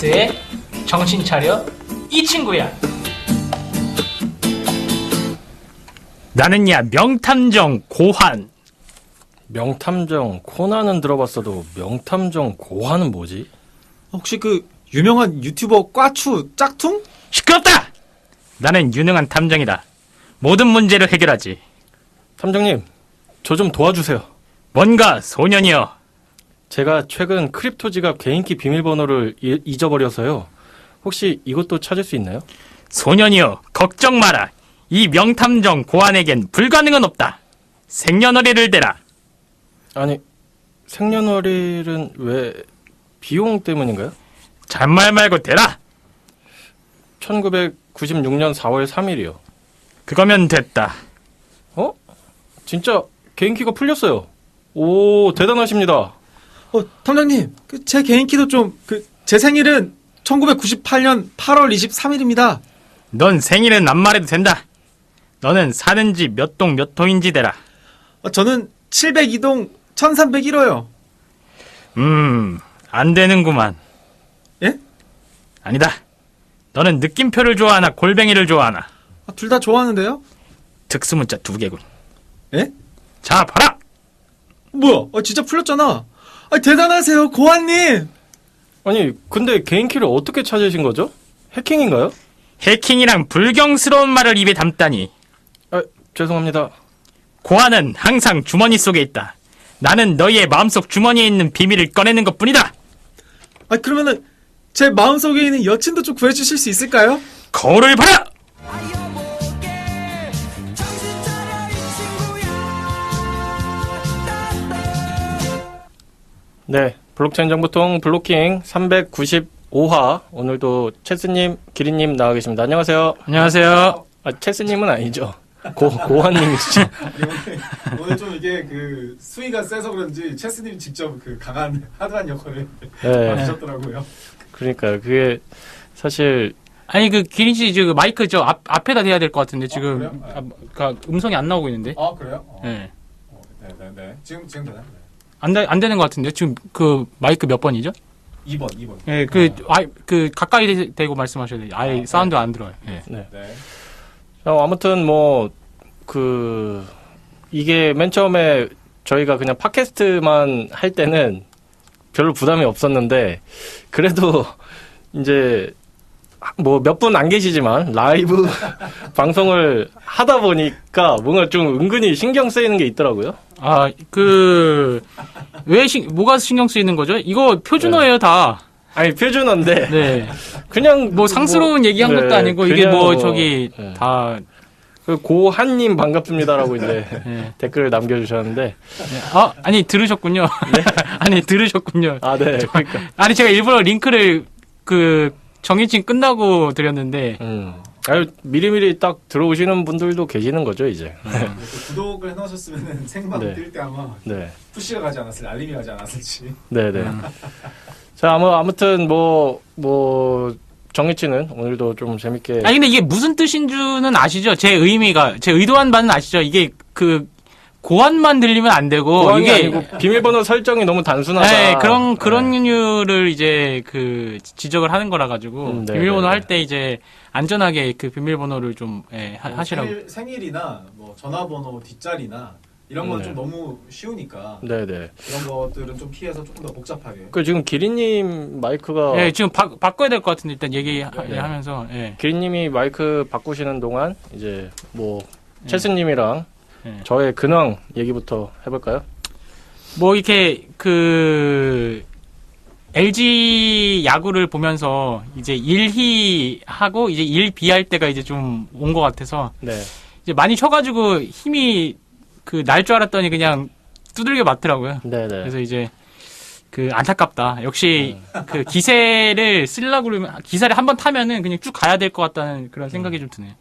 엑스의 정신 차려 이 친구야. 나는야 명탐정 고환. 명탐정 코난은 들어봤어도 명탐정 고환은 뭐지? 혹시 그 유명한 유튜버 꽈추 짝퉁? 시끄럽다! 나는 유능한 탐정이다. 모든 문제를 해결하지. 탐정님, 저 좀 도와주세요. 뭔가 소년이여. 제가 최근 크립토 지갑 개인키 비밀번호를 잊어버려서요. 혹시 이것도 찾을 수 있나요? 소년이여, 걱정 마라. 이 명탐정 고환에겐 불가능은 없다. 생년월일을 대라. 아니, 생년월일은 왜 비용 때문인가요? 잔말 말고 대라. 1996년 4월 3일이요. 그거면 됐다. 어? 진짜 개인키가 풀렸어요. 오, 대단하십니다. 탐정님, 제 개인키도 제 생일은 1998년 8월 23일입니다. 넌 생일은 안 말해도 된다. 너는 사는지 몇 동 몇 호인지 대라. 저는 702동 1301호요. 안 되는구만. 예? 아니다. 너는 느낌표를 좋아하나 골뱅이를 좋아하나? 둘 다 좋아하는데요? 특수문자 2개군. 예? 자, 봐라! 뭐야? 진짜 풀렸잖아. 대단하세요, 고환님. 아니, 근데 개인키를 어떻게 찾으신 거죠? 해킹인가요? 해킹이랑 불경스러운 말을 입에 담다니. 아, 죄송합니다. 고환은 항상 주머니 속에 있다. 나는 너희의 마음속 주머니에 있는 비밀을 꺼내는 것뿐이다. 그러면은 제 마음속에 있는 여친도 좀 구해주실 수 있을까요? 거울을 봐라! 네, 블록체인 정보통 블로킹 395화. 오늘도 체스님, 기린님 나와 계십니다. 안녕하세요. 안녕하세요. 체스님은 아니죠. 고환님이시죠. 오늘 좀 이게 수위가 세서 그런지 체스님 직접 강한 하드한 역할을 네. 하셨더라고요. 그러니까요. 그게 사실 아니 기린 씨 지금 마이크 앞에다 대야 될 것 같은데 지금 그래요? 음성이 안 나오고 있는데. 아 그래요? 네. 네. 지금 되나요? 안 되는 것 같은데 지금 마이크 몇 번이죠? 2번. 네, 가까이 대고 말씀하셔야 돼요. 아예 사운드 안 들어요. 네. 네. 네. 아무튼 이게 맨 처음에 저희가 그냥 팟캐스트만 할 때는 별로 부담이 없었는데 그래도 이제 몇 분 안 계시지만 라이브 방송을 하다 보니까 뭔가 좀 은근히 신경 쓰이는 게 있더라고요. 뭐가 신경 쓰이는 거죠? 이거 표준어예요, 네. 다. 아니, 표준어인데. 네. 그냥 상스러운 얘기한 것도 아니고 이게 네. 다 고한님 반갑습니다라고 이제 네. 댓글을 남겨주셨는데. 아니 들으셨군요. 네? 아니 들으셨군요. 아, 네. 그러니까. 아니 제가 일부러 링크를 정해진 끝나고 드렸는데. 미리미리 딱 들어오시는 분들도 계시는 거죠, 이제. 구독을 해놓으셨으면 생방 네. 뜰 때 아마 네. 푸시가 가지 않았을지 알림이 가지 않았을지. 네네. 자, 아무튼 정희치는 오늘도 좀 재밌게. 아니 근데 이게 무슨 뜻인 줄은 아시죠? 제 의도한 바는 아시죠? 이게 고안만 들리면 안 되고 이게 이게 아니고 비밀번호 설정이 너무 단순하다. 네, 그런 이유를 이제 지적을 하는 거라 가지고 네, 비밀번호 네, 할 때 이제 안전하게 비밀번호를 좀 하시라고. 생일이나 전화번호 뒷자리나 이런 건 좀 너무 쉬우니까 네네. 이런 것들은 좀 피해서 조금 더 복잡하게. 지금 기린님 마이크가. 네, 지금 바꿔야 될 것 같은데 일단 네. 얘기하면서. 네. 기린님이 마이크 바꾸시는 동안 이제 체스님이랑 네. 저의 근황 얘기부터 해볼까요? 이렇게 LG 야구를 보면서 이제 1희 하고 이제 1비 할 때가 이제 좀 온 것 같아서 네. 이제 많이 쉬어가지고 힘이 날 줄 알았더니 그냥 두들겨 맞더라고요. 네네. 그래서 이제 안타깝다. 역시 기세를 쓰려고 그러면 기세를 한번 타면은 그냥 쭉 가야 될 것 같다는 그런 생각이 좀 드네요.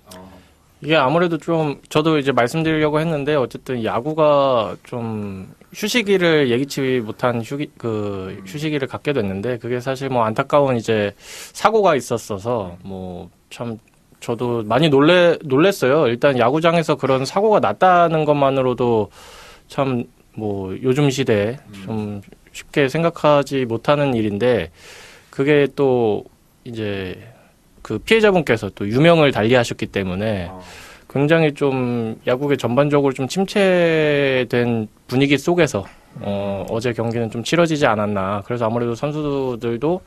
이게 아무래도 좀 저도 이제 말씀드리려고 했는데 어쨌든 야구가 좀 휴식기를 예기치 못한 휴식기를 갖게 됐는데 그게 사실 안타까운 이제 사고가 있었어서 참 저도 많이 놀랬어요. 일단 야구장에서 그런 사고가 났다는 것만으로도 참 요즘 시대에 좀 쉽게 생각하지 못하는 일인데 그게 또 이제 그 피해자분께서 또 유명을 달리하셨기 때문에 굉장히 좀 야구계 전반적으로 좀 침체된 분위기 속에서 어제 경기는 좀 치러지지 않았나. 그래서 아무래도 선수들도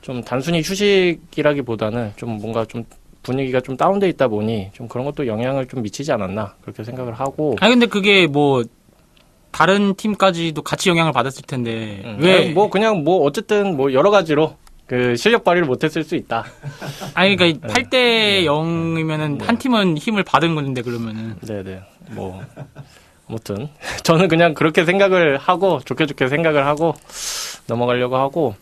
좀 단순히 휴식이라기보다는 좀 뭔가 좀 분위기가 좀 다운돼 있다 보니 좀 그런 것도 영향을 좀 미치지 않았나 그렇게 생각을 하고. 아니 근데 그게 뭐 다른 팀까지도 같이 영향을 받았을 텐데 왜? 뭐 그냥 뭐 어쨌든 뭐 여러 가지로 그 실력 발휘를 못했을 수 있다. 아니 그러니까 8대 0이면은 한 팀은 힘을 받은 건데 그러면은. 네네. 뭐 아무튼 저는 그냥 그렇게 생각을 하고 좋게 생각을 하고 넘어가려고 하고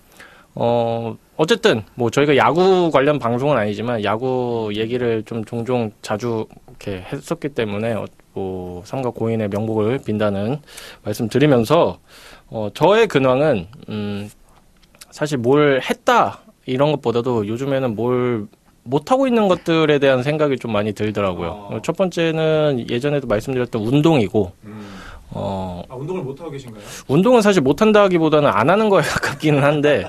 어쨌든 뭐 저희가 야구 관련 방송은 아니지만 야구 얘기를 좀 종종 자주 이렇게 했었기 때문에 뭐 삼가 고인의 명복을 빈다는 말씀드리면서 저의 근황은 사실 뭘 했다 이런 것보다도 요즘에는 뭘 못하고 있는 것들에 대한 생각이 좀 많이 들더라고요. 첫 번째는 예전에도 말씀드렸던 운동이고 운동을 못 하고 계신가요? 운동은 사실 못한다 하기보다는 안 하는 거에 가깝기는 한데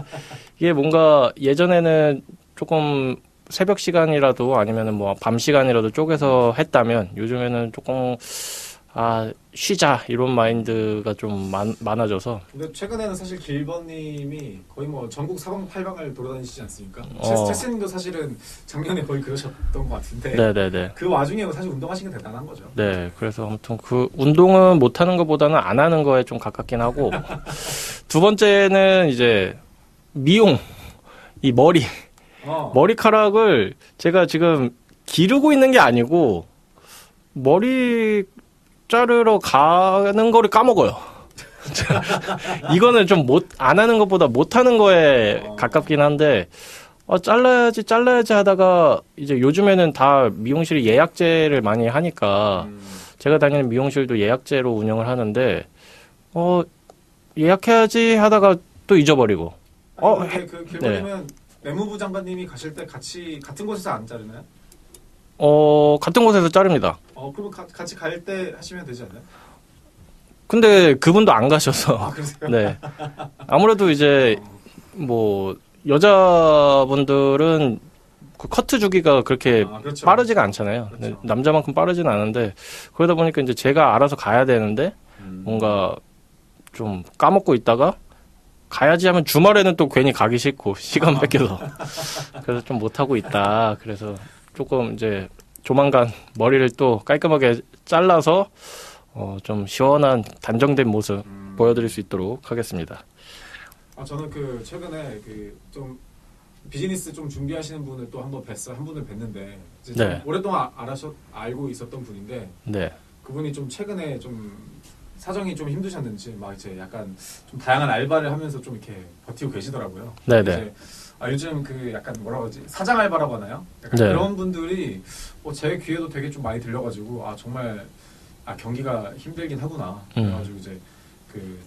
이게 뭔가 예전에는 조금 새벽 시간이라도 아니면은 뭐 밤 시간이라도 쪼개서 했다면 요즘에는 조금 쉬자 이런 마인드가 좀 많아져서. 근데 최근에는 사실 길버님이 거의 뭐 전국 사방팔방을 돌아다니시지 않습니까? 체스님도 사실은 작년에 거의 그러셨던 것 같은데. 네네네. 그 와중에 사실 운동하시는 게 대단한 거죠. 네, 그래서 아무튼 그 운동은 못 하는 것보다는 안 하는 거에 좀 가깝긴 하고 두 번째는 이제 미용 이 머리카락을 제가 지금 기르고 있는 게 아니고 머리 자르러 가는 거를 까먹어요. 이거는 좀 안 하는 것보다 못 하는 거에 가깝긴 한데, 잘라야지 하다가, 이제 요즘에는 다 미용실이 예약제를 많이 하니까, 제가 다니는 미용실도 예약제로 운영을 하는데, 예약해야지 하다가 또 잊어버리고. 그 길버님은 내무부 장관님이 가실 때 같은 곳에서 안 자르나요? 같은 곳에서 자릅니다. 그러면 같이 갈 때 하시면 되지 않나요? 근데 그분도 안 가셔서. 그러세요? 네. 아무래도 이제, 뭐, 여자분들은 그 커트 주기가 그렇게 그렇죠. 빠르지가 않잖아요. 그렇죠. 네, 남자만큼 빠르지는 않은데, 그러다 보니까 이제 제가 알아서 가야 되는데, 뭔가 좀 까먹고 있다가, 가야지 하면 주말에는 또 괜히 가기 싫고, 시간 뺏겨서. 그래서 좀 못하고 있다. 그래서 조금 이제 조만간 머리를 또 깔끔하게 잘라서 좀 시원한 단정된 모습 보여드릴 수 있도록 하겠습니다. 저는 최근에 좀 비즈니스 좀 준비하시는 분을 또 한 분을 뵀는데 이제 좀 네. 오랫동안 알고 있었던 분인데 네. 그분이 좀 최근에 좀 사정이 좀 힘드셨는지 막 이제 약간 좀 다양한 알바를 하면서 좀 이렇게 버티고 계시더라고요. 네네. 이제 요즘 약간 뭐라고 하지? 사장 알바라고 하나요? 약간 네. 그런 분들이 제 귀에도 되게 좀 많이 들려가지고 정말 경기가 힘들긴 하구나. 그래가지고 이제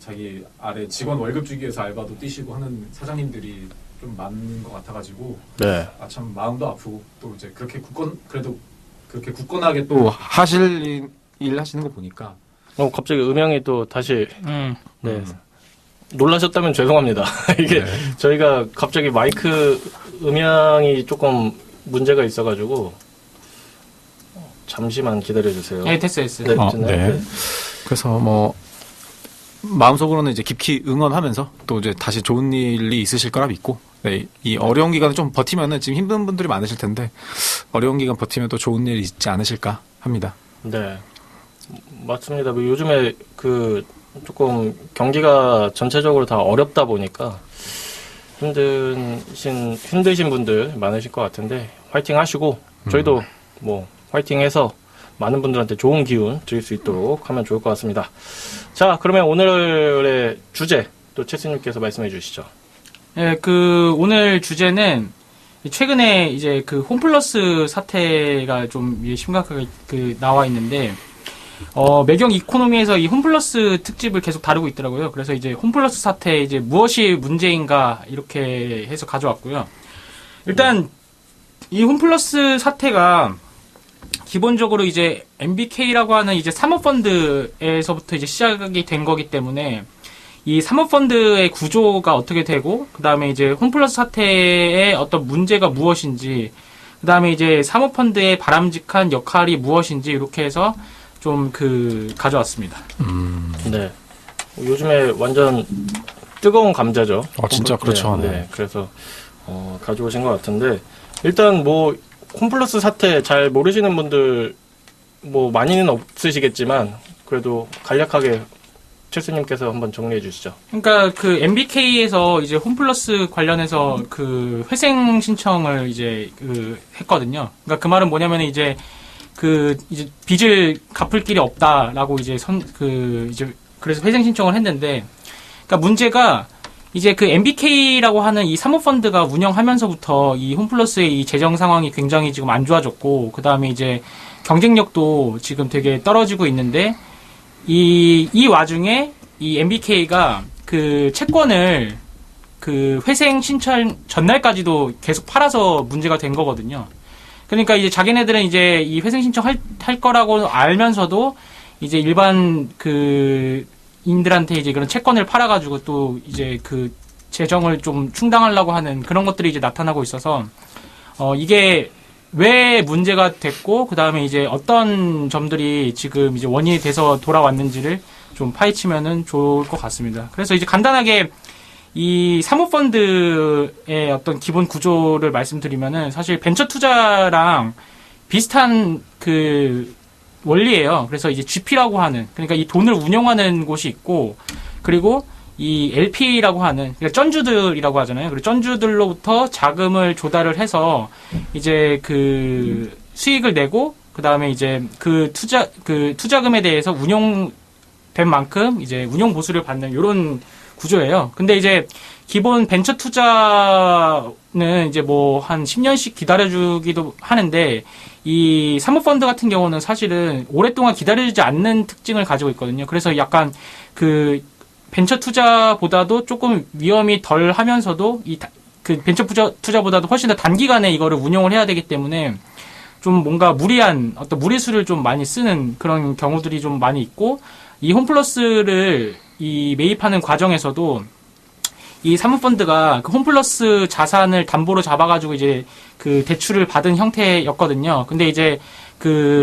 자기 아래 직원 월급 주기 위해서 알바도 뛰시고 하는 사장님들이 좀 많은 것 같아가지고 네. 참 마음도 아프고 또 이제 그렇게 굳건하게 또 하실 일 하시는 거 보니까 갑자기 음향이 또 다시 네. 놀라셨다면 죄송합니다. 이게 저희가 갑자기 마이크 음향이 조금 문제가 있어가지고 잠시만 기다려주세요. 네, 됐어요. 네, 됐나요? 네. 그래서 뭐 마음속으로는 이제 깊이 응원하면서 또 이제 다시 좋은 일이 있으실 거라 믿고 이 어려운 기간을 좀 버티면은 지금 힘든 분들이 많으실 텐데 어려운 기간 버티면 또 좋은 일이 있지 않으실까 합니다. 네, 맞습니다. 뭐 요즘에 조금 경기가 전체적으로 다 어렵다 보니까 힘드신 분들 많으실 것 같은데 화이팅 하시고 저희도 뭐 화이팅해서 많은 분들한테 좋은 기운 드릴 수 있도록 하면 좋을 것 같습니다. 자, 그러면 오늘의 주제 또 채스님께서 말씀해 주시죠. 네, 오늘 주제는 최근에 이제 홈플러스 사태가 좀 심각하게 나와 있는데 매경 이코노미에서 이 홈플러스 특집을 계속 다루고 있더라고요. 그래서 이제 홈플러스 사태 이제 무엇이 문제인가 이렇게 해서 가져왔고요. 일단 이 홈플러스 사태가 기본적으로 이제 MBK라고 하는 이제 사모펀드에서부터 이제 시작이 된 거기 때문에 이 사모펀드의 구조가 어떻게 되고, 그 다음에 이제 홈플러스 사태의 어떤 문제가 무엇인지, 그 다음에 이제 사모펀드의 바람직한 역할이 무엇인지, 이렇게 해서 좀 가져왔습니다. 네. 요즘에 완전 뜨거운 감자죠. 진짜 그렇죠. 네. 네. 그래서 가져오신 것 같은데 일단 뭐 홈플러스 사태 잘 모르시는 분들 뭐 많이는 없으시겠지만 그래도 간략하게 최스님께서 한번 정리해 주시죠. 그러니까 MBK에서 이제 홈플러스 관련해서 회생 신청을 이제 했거든요. 그러니까 그 말은 뭐냐면 이제 이제 빚을 갚을 길이 없다라고 이제 이제 그래서 회생 신청을 했는데, 그러니까 문제가 이제 MBK라고 하는 이 사모펀드가 운영하면서부터 이 홈플러스의 이 재정 상황이 굉장히 지금 안 좋아졌고, 그 다음에 이제 경쟁력도 지금 되게 떨어지고 있는데, 이 와중에 이 MBK가 채권을 회생 신청 전날까지도 계속 팔아서 문제가 된 거거든요. 그러니까 이제 자기네들은 이제 이 회생 신청할 거라고 알면서도 이제 일반 인들한테 이제 그런 채권을 팔아가지고 또 이제 재정을 좀 충당하려고 하는 그런 것들이 이제 나타나고 있어서, 이게 왜 문제가 됐고, 그 다음에 이제 어떤 점들이 지금 이제 원인이 돼서 돌아왔는지를 좀 파헤치면은 좋을 것 같습니다. 그래서 이제 간단하게 이 사모펀드의 어떤 기본 구조를 말씀드리면은 사실 벤처 투자랑 비슷한 원리예요. 그래서 이제 GP라고 하는, 그러니까 이 돈을 운용하는 곳이 있고, 그리고 이 LP라고 하는, 그러니까 쩐주들이라고 하잖아요. 그리고 쩐주들로부터 자금을 조달을 해서 이제 수익을 내고, 그 다음에 이제 투자금에 대해서 운용된 만큼 이제 운용 보수를 받는 이런 구조예요. 근데 이제 기본 벤처 투자는 이제 뭐 한 10년씩 기다려주기도 하는데, 이 사모펀드 같은 경우는 사실은 오랫동안 기다려주지 않는 특징을 가지고 있거든요. 그래서 약간 벤처 투자보다도 조금 위험이 덜 하면서도 벤처 투자보다도 훨씬 더 단기간에 이거를 운용을 해야 되기 때문에 좀 뭔가 무리한 어떤 무리수를 좀 많이 쓰는 그런 경우들이 좀 많이 있고, 이 홈플러스를 매입하는 과정에서도 이 사모펀드가 홈플러스 자산을 담보로 잡아가지고 이제 대출을 받은 형태였거든요. 근데 이제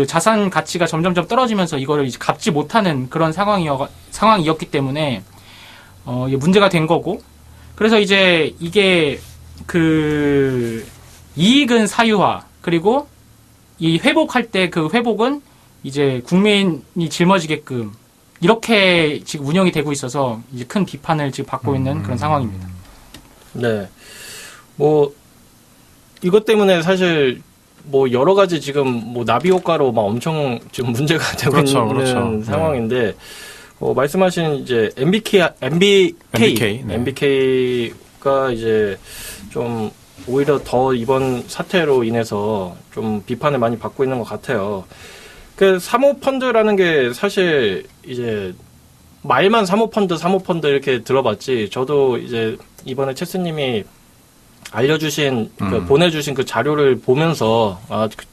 자산 가치가 점점점 떨어지면서 이거를 이제 갚지 못하는 그런 상황이었기 때문에 이게 문제가 된 거고, 그래서 이제 이게 이익은 사유화, 그리고 이 회복할 때 회복은 이제 국민이 짊어지게끔 이렇게 지금 운영이 되고 있어서 이제 큰 비판을 지금 받고 있는 그런 상황입니다. 네. 뭐 이것 때문에 사실 뭐 여러 가지 지금 뭐 나비 효과로 막 엄청 지금 문제가 되고 있는 상황인데, 말씀하신 이제 MBK가 이제 좀 오히려 더 이번 사태로 인해서 좀 비판을 많이 받고 있는 것 같아요. 사모펀드라는 게 사실 이제 말만 사모펀드 이렇게 들어봤지, 저도 이제 이번에 체스님이 알려주신 보내주신 자료를 보면서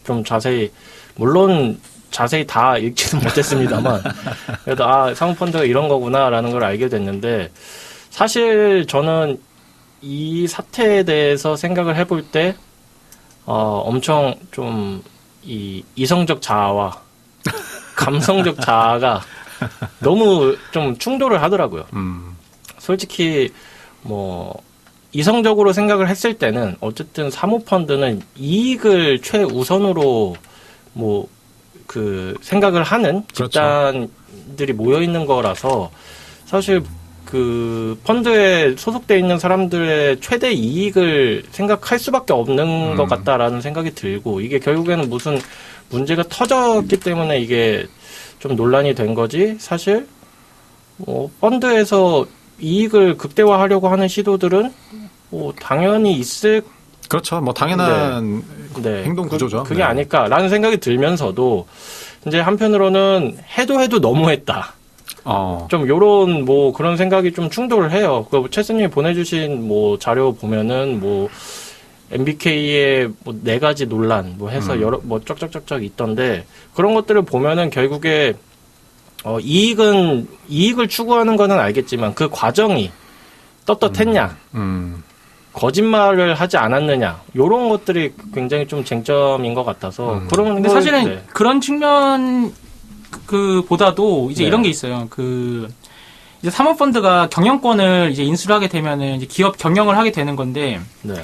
좀 자세히, 물론 자세히 다 읽지는 못했습니다만 그래도 사모펀드가 이런 거구나라는 걸 알게 됐는데, 사실 저는 이 사태에 대해서 생각을 해볼 때 엄청 좀 이성적 자아와 감성적 자아가 너무 좀 충돌을 하더라고요. 솔직히 뭐 이성적으로 생각을 했을 때는 어쨌든 사모펀드는 이익을 최우선으로 뭐 생각을 하는 집단들이 모여 있는 거라서, 사실 펀드에 소속돼 있는 사람들의 최대 이익을 생각할 수밖에 없는 것 같다라는 생각이 들고, 이게 결국에는 무슨 문제가 터졌기 때문에 이게 좀 논란이 된 거지, 사실 펀드에서 이익을 극대화하려고 하는 시도들은 당연히 있을, 그렇죠. 뭐 당연한 행동 구조죠. 그게 아닐까라는 생각이 들면서도, 이제 한편으로는 해도 너무했다. 좀 요런 뭐 그런 생각이 좀 충돌을 해요. 최스님이 보내주신 뭐 자료 보면은 뭐 MBK의 뭐 4가지 논란 뭐 해서 여러 뭐 쩍쩍쩍쩍 있던데, 그런 것들을 보면은 결국에 이익을 추구하는 거는 알겠지만 그 과정이 떳떳했냐, 거짓말을 하지 않았느냐, 요런 것들이 굉장히 좀 쟁점인 것 같아서 그런 근데 거, 사실은 네. 그런 측면 보다도 이제 네. 이런 게 있어요. 이제 사모펀드가 경영권을 이제 인수를 하게 되면은 이제 기업 경영을 하게 되는 건데 네.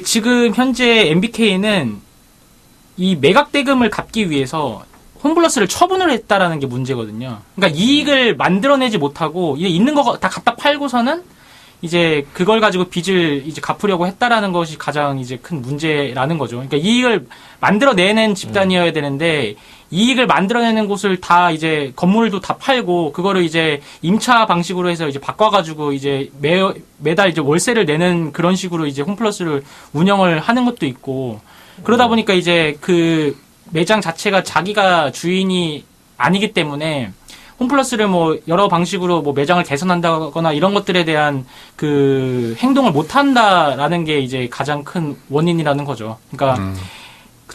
지금 현재 MBK는 이 매각 대금을 갚기 위해서 홈플러스를 처분을 했다라는 게 문제거든요. 그러니까 이익을 만들어내지 못하고 이제 있는 거 다 갖다 팔고서는 이제 그걸 가지고 빚을 이제 갚으려고 했다라는 것이 가장 이제 큰 문제라는 거죠. 그러니까 이익을 만들어내는 집단이어야 되는데 이익을 만들어내는 곳을 다 이제 건물도 다 팔고 그거를 이제 임차 방식으로 해서 이제 바꿔가지고 이제 매달 이제 월세를 내는 그런 식으로 이제 홈플러스를 운영을 하는 것도 있고 그러다 보니까 이제 그 매장 자체가 자기가 주인이 아니기 때문에 홈플러스를 뭐 여러 방식으로 뭐 매장을 개선한다거나 이런 것들에 대한 그 행동을 못 한다라는 게 이제 가장 큰 원인이라는 거죠. 그러니까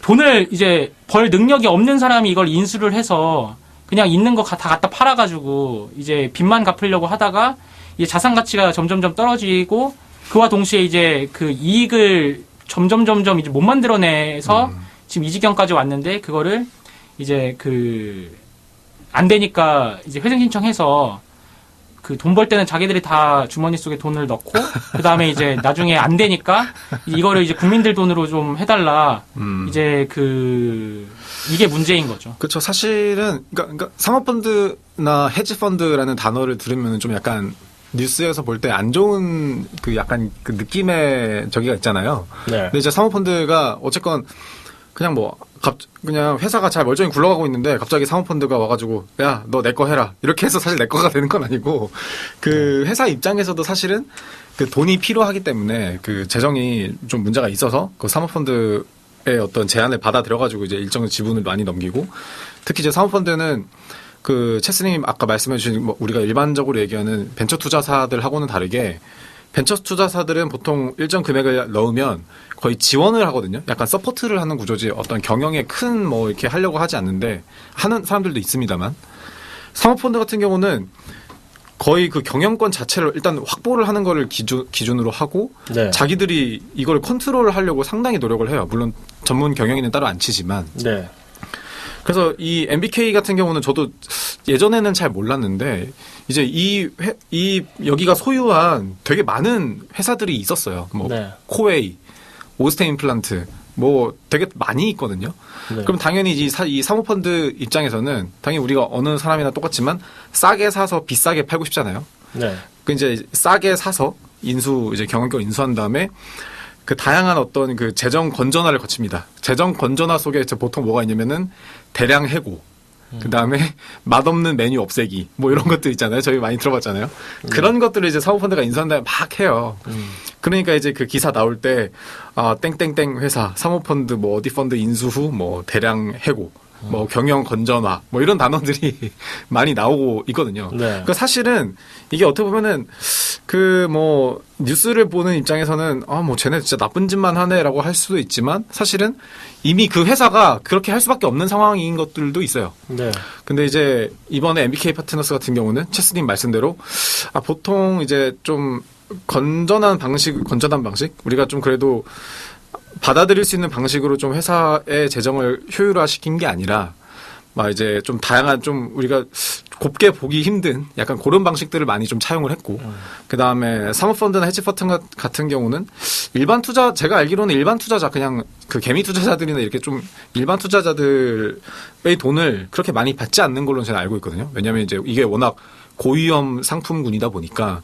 돈을 이제 벌 능력이 없는 사람이 이걸 인수를 해서 그냥 있는 거 다 갖다 팔아가지고 이제 빚만 갚으려고 하다가 이제 자산 가치가 점점점 떨어지고 그와 동시에 이제 그 이익을 점점 이제 못 만들어내서 지금 이 지경까지 왔는데 그거를 이제 안 되니까 이제 회생 신청해서 그 돈 벌 때는 자기들이 다 주머니 속에 돈을 넣고 그 다음에 이제 나중에 안 되니까 이거를 이제 국민들 돈으로 좀 해달라 이제 이게 문제인 거죠. 그렇죠. 사실은 그러니까 사모펀드나 헤지펀드라는 단어를 들으면 좀 약간 뉴스에서 볼 때 안 좋은 그 약간 그 느낌의 저기가 있잖아요. 네. 근데 이제 사모펀드가 어쨌건 그냥 그냥 회사가 잘 멀쩡히 굴러가고 있는데 갑자기 사모펀드가 와가지고 야, 너 내 거 해라. 이렇게 해서 사실 내 거가 되는 건 아니고 그 회사 입장에서도 사실은 그 돈이 필요하기 때문에 그 재정이 좀 문제가 있어서 그 사모펀드의 어떤 제안을 받아들여가지고 이제 일정 지분을 많이 넘기고 특히 이제 사모펀드는 그 체스님 아까 말씀해 주신 뭐 우리가 일반적으로 얘기하는 벤처 투자사들하고는 다르게 벤처 투자사들은 보통 일정 금액을 넣으면 거의 지원을 하거든요. 약간 서포트를 하는 구조지 어떤 경영에 큰 뭐 이렇게 하려고 하지 않는데 하는 사람들도 있습니다만 사모펀드 같은 경우는 거의 그 경영권 자체를 일단 확보를 하는 거를 기준으로 하고 네. 자기들이 이걸 컨트롤을 하려고 상당히 노력을 해요. 물론 전문 경영인은 따로 안 치지만 네. 그래서 이 MBK 같은 경우는 저도 예전에는 잘 몰랐는데 이제 여기가 소유한 되게 많은 회사들이 있었어요. 뭐 네. 코웨이, 오스테 임플란트 뭐 되게 많이 있거든요. 네. 그럼 당연히 이 사모펀드 입장에서는 당연히 우리가 어느 사람이나 똑같지만 싸게 사서 비싸게 팔고 싶잖아요. 네. 그 이제 싸게 사서 이제 경영권 인수한 다음에 그 다양한 어떤 그 재정 건전화를 거칩니다. 재정 건전화 속에 보통 뭐가 있냐면은 대량 해고, 그 다음에 맛없는 메뉴 없애기, 뭐 이런 것들 있잖아요. 저희 많이 들어봤잖아요. 그런 것들을 이제 사모펀드가 인수한 다음에 막 해요. 그러니까 이제 그 기사 나올 때, 땡땡땡 회사, 사모펀드 뭐 어디 펀드 인수 후 뭐 대량 해고, 뭐 경영 건전화, 뭐 이런 단어들이 많이 나오고 있거든요. 네. 그러니까 사실은 이게 어떻게 보면은 그 뭐 뉴스를 보는 입장에서는 뭐 쟤네 진짜 나쁜 짓만 하네라고 할 수도 있지만 사실은 이미 그 회사가 그렇게 할 수밖에 없는 상황인 것들도 있어요. 네. 근데 이제 이번에 MBK 파트너스 같은 경우는 체스님 말씀대로 보통 이제 좀 건전한 방식 우리가 좀 그래도 받아들일 수 있는 방식으로 좀 회사의 재정을 효율화시킨 게 아니라 막 이제 좀 다양한 좀 우리가 곱게 보기 힘든 약간 그런 방식들을 많이 좀 차용을 했고 그 다음에 사모펀드나 헤지펀드 같은 경우는 제가 알기로는 일반 투자자 그냥 그 개미 투자자들이나 이렇게 좀 일반 투자자들의 돈을 그렇게 많이 받지 않는 걸로 저는 알고 있거든요. 왜냐하면 이제 이게 워낙 고위험 상품군이다 보니까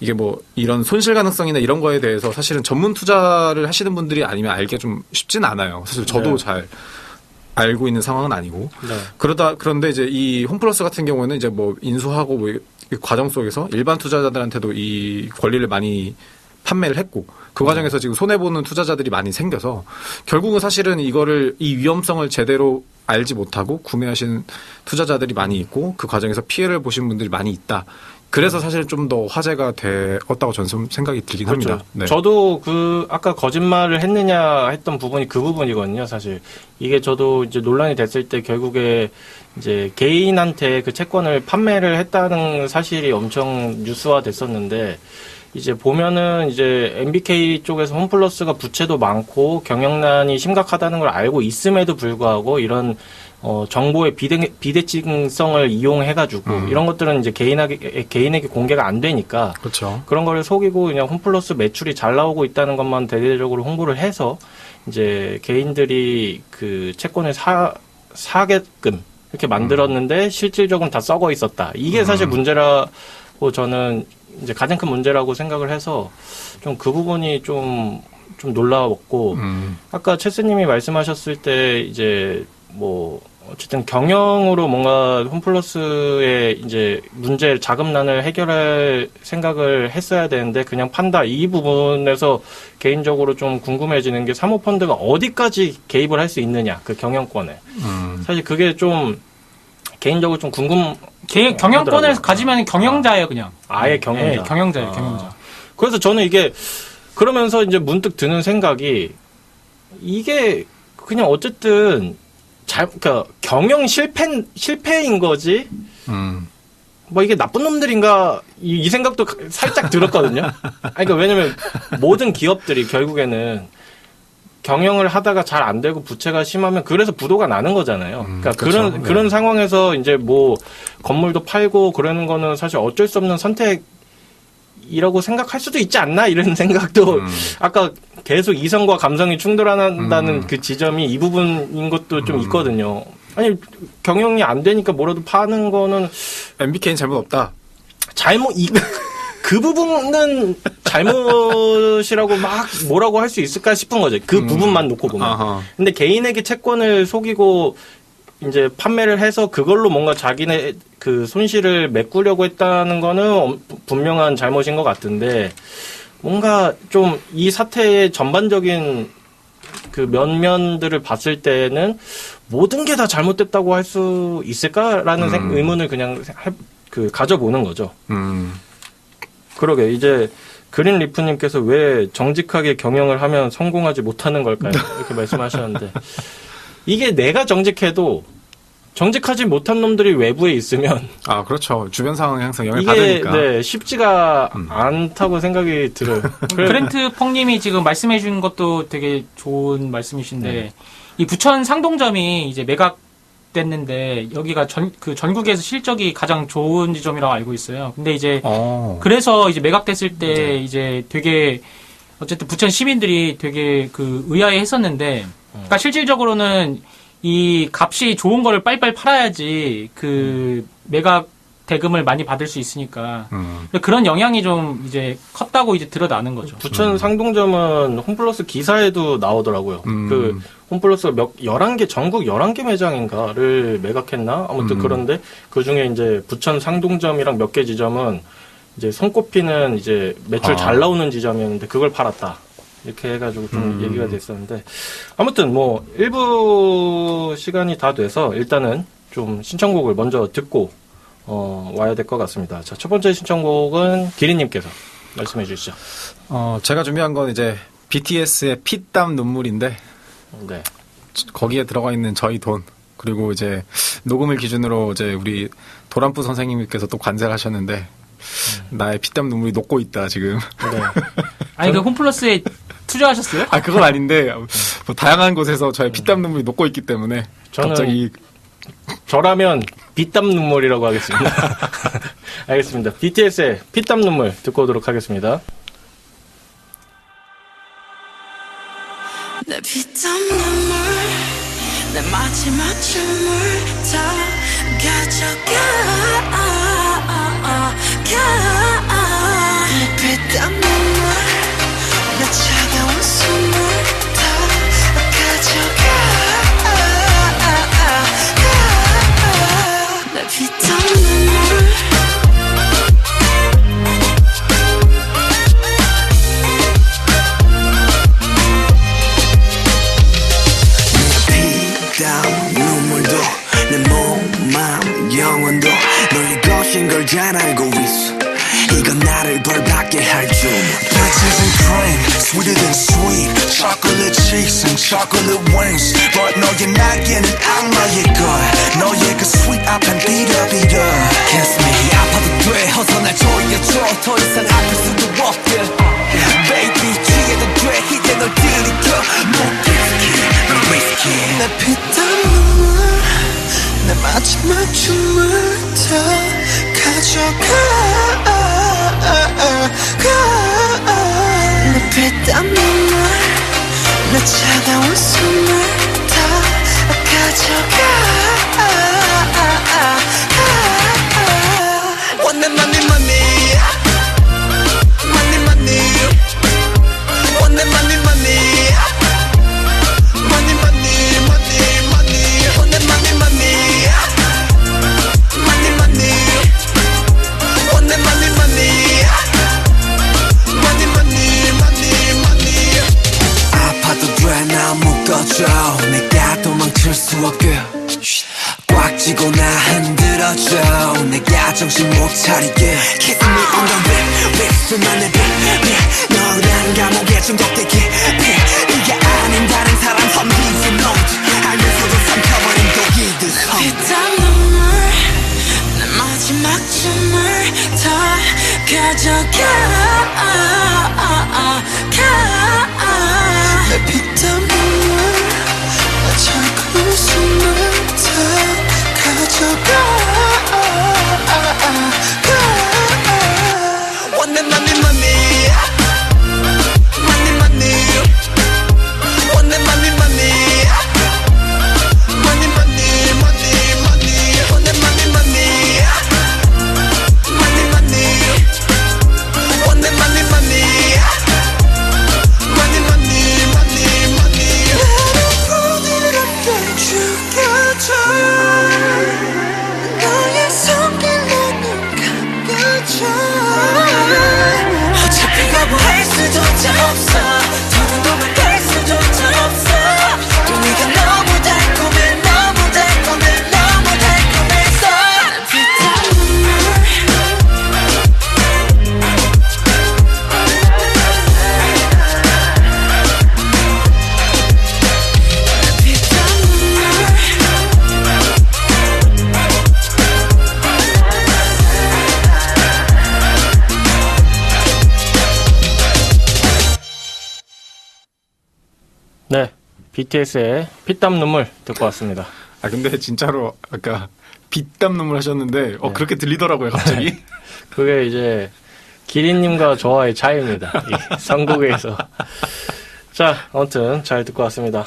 이게 뭐 이런 손실 가능성이나 이런 거에 대해서 사실은 전문 투자를 하시는 분들이 아니면 알기가 좀 쉽진 않아요. 사실 저도 네. 잘 알고 있는 상황은 아니고. 네. 그런데 이제 이 홈플러스 같은 경우는 이제 뭐 인수하고 뭐 이 과정 속에서 일반 투자자들한테도 이 권리를 많이 판매를 했고 그 과정에서 지금 손해보는 투자자들이 많이 생겨서 결국은 사실은 이 위험성을 제대로 알지 못하고 구매하신 투자자들이 많이 있고 그 과정에서 피해를 보신 분들이 많이 있다. 그래서 사실 좀 더 화제가 되었다고 저는 좀 생각이 들긴 합니다. 네. 저도 아까 거짓말을 했느냐 했던 부분이 그 부분이거든요, 사실. 이게 저도 이제 논란이 됐을 때 결국에 이제 개인한테 그 채권을 판매를 했다는 사실이 엄청 뉴스화 됐었는데, 이제 보면은 이제 MBK 쪽에서 홈플러스가 부채도 많고 경영난이 심각하다는 걸 알고 있음에도 불구하고 이런 정보의 비대칭성을 이용해가지고 이런 것들은 이제 개인에게 공개가 안 되니까 그렇죠. 그런 거를 속이고 그냥 홈플러스 매출이 잘 나오고 있다는 것만 대대적으로 홍보를 해서 이제 개인들이 그 채권을 사게끔 이렇게 만들었는데 실질적으로 다 썩어 있었다. 이게 사실 문제라고 저는 이제 가장 큰 문제라고 생각을 해서 좀 그 부분이 좀 놀라웠고 아까 체스님이 말씀하셨을 때 이제 뭐 어쨌든 경영으로 뭔가 홈플러스의 이제 문제 자금난을 해결할 생각을 했어야 되는데 그냥 판다 이 부분에서 개인적으로 좀 궁금해지는 게 사모펀드가 어디까지 개입을 할 수 있느냐 그 경영권에 사실 그게 좀 개인적으로 좀 경영권을 하더라고요. 가지면 경영자예요, 그냥. 아예 경영자. 네, 경영자예요, 경영자. 그래서 저는 이게 그러면서 이제 문득 드는 생각이 이게 그냥 어쨌든 그러니까 경영 실패인 거지. 뭐 이게 나쁜 놈들인가 이 생각도 살짝 들었거든요. 아니, 그러니까 왜냐면 모든 기업들이 결국에는 경영을 하다가 잘 안 되고 부채가 심하면 그래서 부도가 나는 거잖아요. 그러니까 그렇죠. 그런 상황에서 이제 뭐 건물도 팔고 그러는 거는 사실 어쩔 수 없는 선택이라고 생각할 수도 있지 않나 이런 생각도 아까 계속 이성과 감성이 충돌한다는 그 지점이 이 부분인 것도 좀 있거든요. 아니 경영이 안 되니까 뭐라도 파는 거는 MBK는 잘못 없다. 그 부분은 잘못이라고 막 뭐라고 할 수 있을까 싶은 거죠. 그 부분만 놓고 보면. 아하. 근데 개인에게 채권을 속이고 이제 판매를 해서 그걸로 뭔가 자기네 그 손실을 메꾸려고 했다는 거는 분명한 잘못인 것 같은데 뭔가 좀 이 사태의 전반적인 그 면면들을 봤을 때는 모든 게 다 잘못됐다고 할 수 있을까라는 의문을 그냥 가져보는 거죠. 그러게 이제 그린 리프님께서 왜 정직하게 경영을 하면 성공하지 못하는 걸까요? 이렇게 말씀하셨는데 이게 내가 정직해도 정직하지 못한 놈들이 외부에 있으면 그렇죠. 주변 상황에 항상 영향을 이게 받으니까. 쉽지가 않다고 생각이 들어요. 그랜트 펑님이 지금 말씀해준 것도 되게 좋은 말씀이신데 이 부천 상동점이 이제 매각됐는데 여기가 전국에서 실적이 가장 좋은 지점이라고 알고 있어요. 근데 이제 그래서 이제 매각됐을 때 이제 되게 어쨌든 부천 시민들이 되게 의아해했었는데, 그러니까 실질적으로는 이 값이 좋은 거를 빨리빨리 팔아야지 매각 대금을 많이 받을 수 있으니까 그런 영향이 좀 이제 컸다고 이제 드러나는 거죠. 부천 상동점은 홈플러스 기사에도 나오더라고요. 그 홈플러스가 11개, 전국 11개 매장인가를 매각했나? 아무튼 그런데 그 중에 이제 부천 상동점이랑 몇 개 지점은 이제 손꼽히는 이제 매출 잘 나오는 지점이었는데 그걸 팔았다. 이렇게 해가지고 좀 얘기가 됐었는데 아무튼 뭐 일부 시간이 다 돼서 일단은 좀 신청곡을 먼저 듣고 와야 될 것 같습니다. 자, 첫 번째 신청곡은 기리님께서 말씀해 주시죠. 제가 준비한 건 이제 BTS의 피땀 눈물인데 네. 거기에 들어가 있는 저희 돈 그리고 이제 녹음을 기준으로 이제 우리 도란프 선생님께서 또 관세를 하셨는데 나의 피땀 눈물이 녹고 있다 지금. 네. 아니 그 홈플러스에 투자하셨어요? 그건 아닌데 뭐 다양한 곳에서 저의 피땀 눈물이 녹고 있기 때문에 저는 갑자기 저라면 비땀 눈물이라고 하겠습니다. 알겠습니다. BTS의 피땀 눈물 듣고 오도록 하겠습니다. 내 피땀 눈물 내 마지막 춤을 다 가져가 내 피땀 눈물 내 차가운 숨을 다 가져가 내 피땀 눈물 피땀 눈물도 내 몸, 마음, 영혼도 널 네 것인 걸 잘 알고 있어 네가 나를 벌받게 할 줄. Bitches and cream, sweeter than sweet. Chocolate cheeks and chocolate wings. But 너의 날개는 악마의 걸. 너의 그 sweet 앞엔 비려비려. Kiss me, 아파도 돼. 어서 날 조여줘. 더 이상 아플 수도 없게. Baby, 취해도 돼. 이제 널 들이켜. 못 risky, 넌 risky. 내 피땀 눈물, 내 마지막 춤을 다 가져가. 내 피땀 눈물, 내 차가운 숨을 다 가져가. Want that money, money, money, money. Want that money, money, money, money, money, money. Want that money, money, money, money. Want that money, money, money, money, money, money. 아파도 돼, 나 묶어줘. 내가 도망칠 수 없게 꽉 쥐고 나 흔들어줘. 내가 정신 못 차리게. Kiss me on the lip, lip 수만의 빛. 너란 감옥에 중독되게 이게 아닌 다른 사람 섬기지 note. 알면서도 삼켜버린 독이듯 피땀 눈물, 내 마지막 춤을 다 가져가. 내 피땀 눈물, 내 차가운 숨을 다 가져가. Want that money, money, money, money. Want that money, money, money, money, money, money. Want that money, money, money, money. Want that money, money, money, money, money, money. 나를 부드럽게 죽여줘. 너의 손길로는 감겨줘. 어차피 거부할 수조차 없어. 더는 도망갈 수조차 없어. 또 네가 너무 달콤해, 너무 달콤해, 너무 달콤해서. 피땀 눈물, 피땀 눈물. 네, BTS의 피땀 눈물 듣고 왔습니다. 아 근데 진짜로 아까 빗땀 눈물 하셨는데 그렇게 들리더라고요 갑자기. 그게 이제 기린님과 저와의 차이입니다. 이 선곡에서. 자, 아무튼 잘 듣고 왔습니다.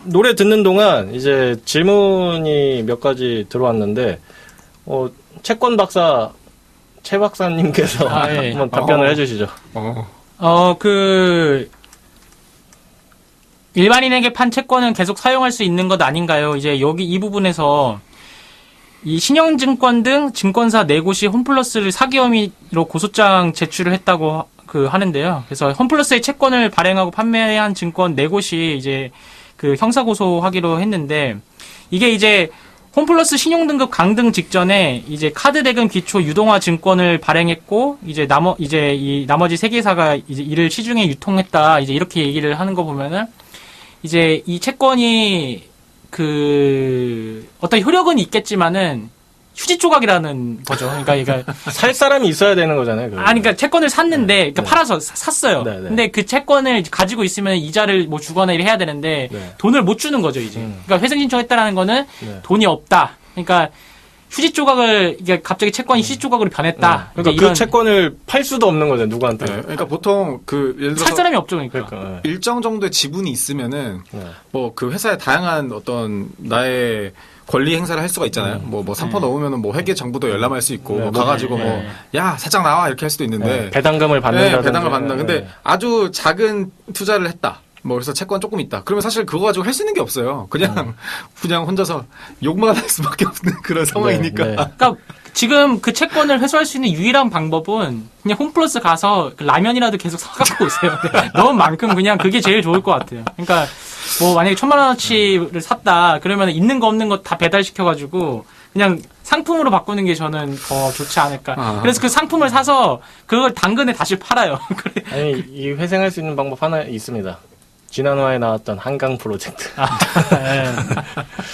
노래 듣는 동안 이제 질문이 몇 가지 들어왔는데, 채권 박사 최 박사님께서 예. 한번 답변을 해주시죠. 일반인에게 판 채권은 계속 사용할 수 있는 것 아닌가요? 이제 여기 이 부분에서 이 신영증권 등 증권사 4곳이 홈플러스를 사기 혐의로 고소장 제출을 했다고 하는데요. 그래서 홈플러스의 채권을 발행하고 판매한 증권 4곳이 이제 형사 고소하기로 했는데, 이게 이제 홈플러스 신용등급 강등 직전에 이제 카드 대금 기초 유동화 증권을 발행했고, 이제 이 나머지 3개사가 이제 이를 시중에 유통했다. 이제 이렇게 얘기를 하는 거 보면은, 이제 이 채권이 어떤 효력은 있겠지만은 휴지 조각이라는 거죠. 그러니까 살 사람이 있어야 되는 거잖아요. 그러니까 채권을 샀는데, 그러니까 네. 팔아서 샀어요. 네, 네. 근데 그 채권을 가지고 있으면 이자를 뭐 주거나 이래 해야 되는데, 네. 돈을 못 주는 거죠, 이제. 그러니까 회생 신청했다라는 거는 네. 돈이 없다. 그러니까 휴지 조각을, 이게 갑자기 채권이 휴지 조각으로 변했다. 그러니까 그 채권을 팔 수도 없는 거죠, 누구한테. 네, 그러니까 보통 예를 들어서 살 사람이 없죠, 그러니까. 그러니까, 일정 정도의 지분이 있으면은 네. 그 회사에 다양한 어떤 나의 권리 행사를 할 수가 있잖아요. 뭐 3% 넘으면은 회계 정보도 열람할 수 있고 네, 가가지고 네. 야 사장 나와 이렇게 할 수도 있는데 배당금을 받는다. 네, 배당을 받는다. 근데 아주 작은 투자를 했다. 그래서 채권 조금 있다. 그러면 사실 그거 가지고 할 수 있는 게 없어요. 그냥 혼자서 욕만 할 수밖에 없는 그런 상황이니까. 네. 그러니까 지금 그 채권을 회수할 수 있는 유일한 방법은 그냥 홈플러스 가서 라면이라도 계속 사갖고 오세요. 넣은 만큼 그냥 그게 제일 좋을 것 같아요. 그러니까 뭐 만약에 1,000만 원어치를 샀다 그러면 있는 거 없는 거 다 배달시켜가지고 그냥 상품으로 바꾸는 게 저는 더 좋지 않을까. 아. 그래서 그 상품을 사서 그걸 당근에 다시 팔아요. 그래. 아니 이 회생할 수 있는 방법 하나 있습니다. 지난화에 나왔던 한강 프로젝트.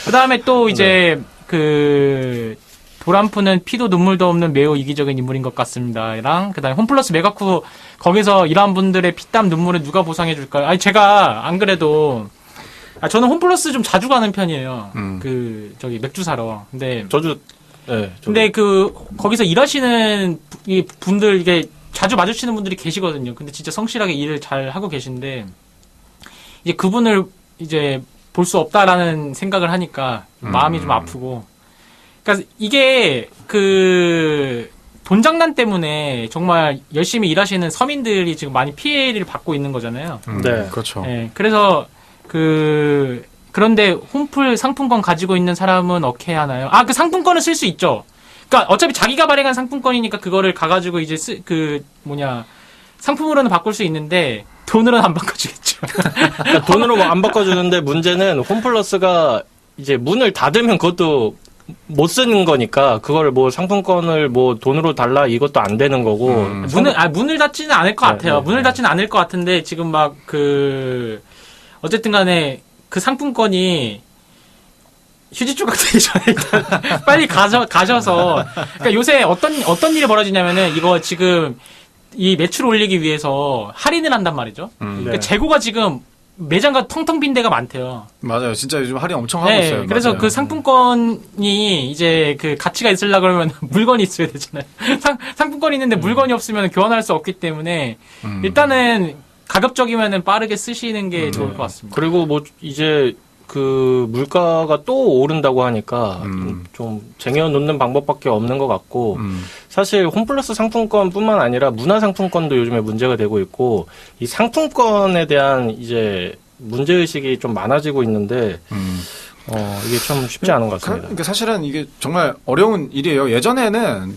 그 다음에 또 이제 그 도란프는 피도 눈물도 없는 매우 이기적인 인물인 것 같습니다랑 그다음에 홈플러스 메가쿠 거기서 일한 분들의 피땀 눈물을 누가 보상해 줄까요? 아니 제가 안 그래도 저는 홈플러스 좀 자주 가는 편이에요. 그 저기 맥주 사러. 근데 근데 그 거기서 일하시는 이 분들 이게 자주 마주치는 분들이 계시거든요. 근데 진짜 성실하게 일을 잘 하고 계신데 이제 그분을 이제 볼 수 없다라는 생각을 하니까 마음이 좀 아프고. 그러니까 이게 그 돈장난 때문에 정말 열심히 일하시는 서민들이 지금 많이 피해를 받고 있는 거잖아요. 네. 그렇죠. 네, 그래서 그런데 홈플 상품권 가지고 있는 사람은 어떻게 하나요? 그 상품권을 쓸 수 있죠. 그러니까 어차피 자기가 발행한 상품권이니까 그거를 가가지고 이제 상품으로는 바꿀 수 있는데 돈으로는 안 바꿔주겠죠. 그러니까 돈으로 안 바꿔주는데 문제는 홈플러스가 이제 문을 닫으면 그것도 못 쓰는 거니까 그거를 뭐 상품권을 뭐 돈으로 달라 이것도 안 되는 거고 문을 닫지는 않을 것 같아요. 문을 닫지는 않을 것 같은데 지금 막 어쨌든 간에 그 상품권이 휴지 조각 되기 전에 일단 빨리 가셔서 그러니까 요새 어떤 일이 벌어지냐면은 이거 지금 이 매출 올리기 위해서 할인을 한단 말이죠. 그러니까 재고가 지금 매장가 텅텅 빈 데가 많대요. 맞아요. 진짜 요즘 할인 엄청 하고 네, 있어요. 그래서 맞아요. 그 상품권이 이제 그 가치가 있으려고 그러면 물건이 있어야 되잖아요. 상품권이 있는데 물건이 없으면 교환할 수 없기 때문에 일단은 가급적이면은 빠르게 쓰시는 게 좋을 것 같습니다. 그리고 뭐 이제 그 물가가 또 오른다고 하니까 좀 쟁여놓는 방법밖에 없는 것 같고 사실 홈플러스 상품권뿐만 아니라 문화상품권도 요즘에 문제가 되고 있고 이 상품권에 대한 이제 문제의식이 좀 많아지고 있는데 이게 좀 쉽지 않은 것 같습니다. 그러니까 사실은 이게 정말 어려운 일이에요. 예전에는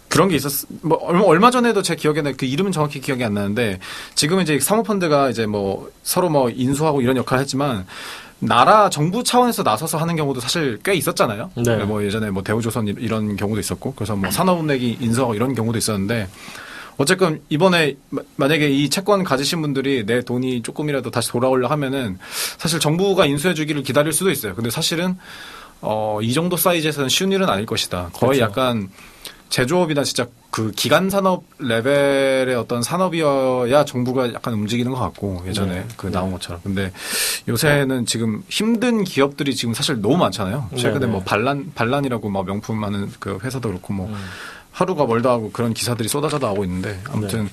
그런 게 뭐, 얼마 전에도 제 기억에는 그 이름은 정확히 기억이 안 나는데, 지금은 이제 사모펀드가 이제 뭐, 서로 뭐, 인수하고 이런 역할을 했지만, 나라 정부 차원에서 나서서 하는 경우도 사실 꽤 있었잖아요. 네. 뭐, 예전에 뭐, 대우조선 이런 경우도 있었고, 그래서 뭐, 산업은행이 인수하고 이런 경우도 있었는데, 어쨌든 이번에 만약에 이 채권 가지신 분들이 내 돈이 조금이라도 다시 돌아오려 하면은, 사실 정부가 인수해 주기를 기다릴 수도 있어요. 근데 사실은, 이 정도 사이즈에서는 쉬운 일은 아닐 것이다. 거의 그렇죠. 약간, 제조업이나 진짜 그 기간 산업 레벨의 어떤 산업이어야 정부가 약간 움직이는 것 같고 예전에 나온 것처럼. 근데 요새는 지금 힘든 기업들이 지금 사실 너무 많잖아요. 최근에 뭐 반란이라고 막 명품 하는 그 회사도 그렇고 뭐 하루가 멀다 하고 그런 기사들이 쏟아져 나오고 있는데 아무튼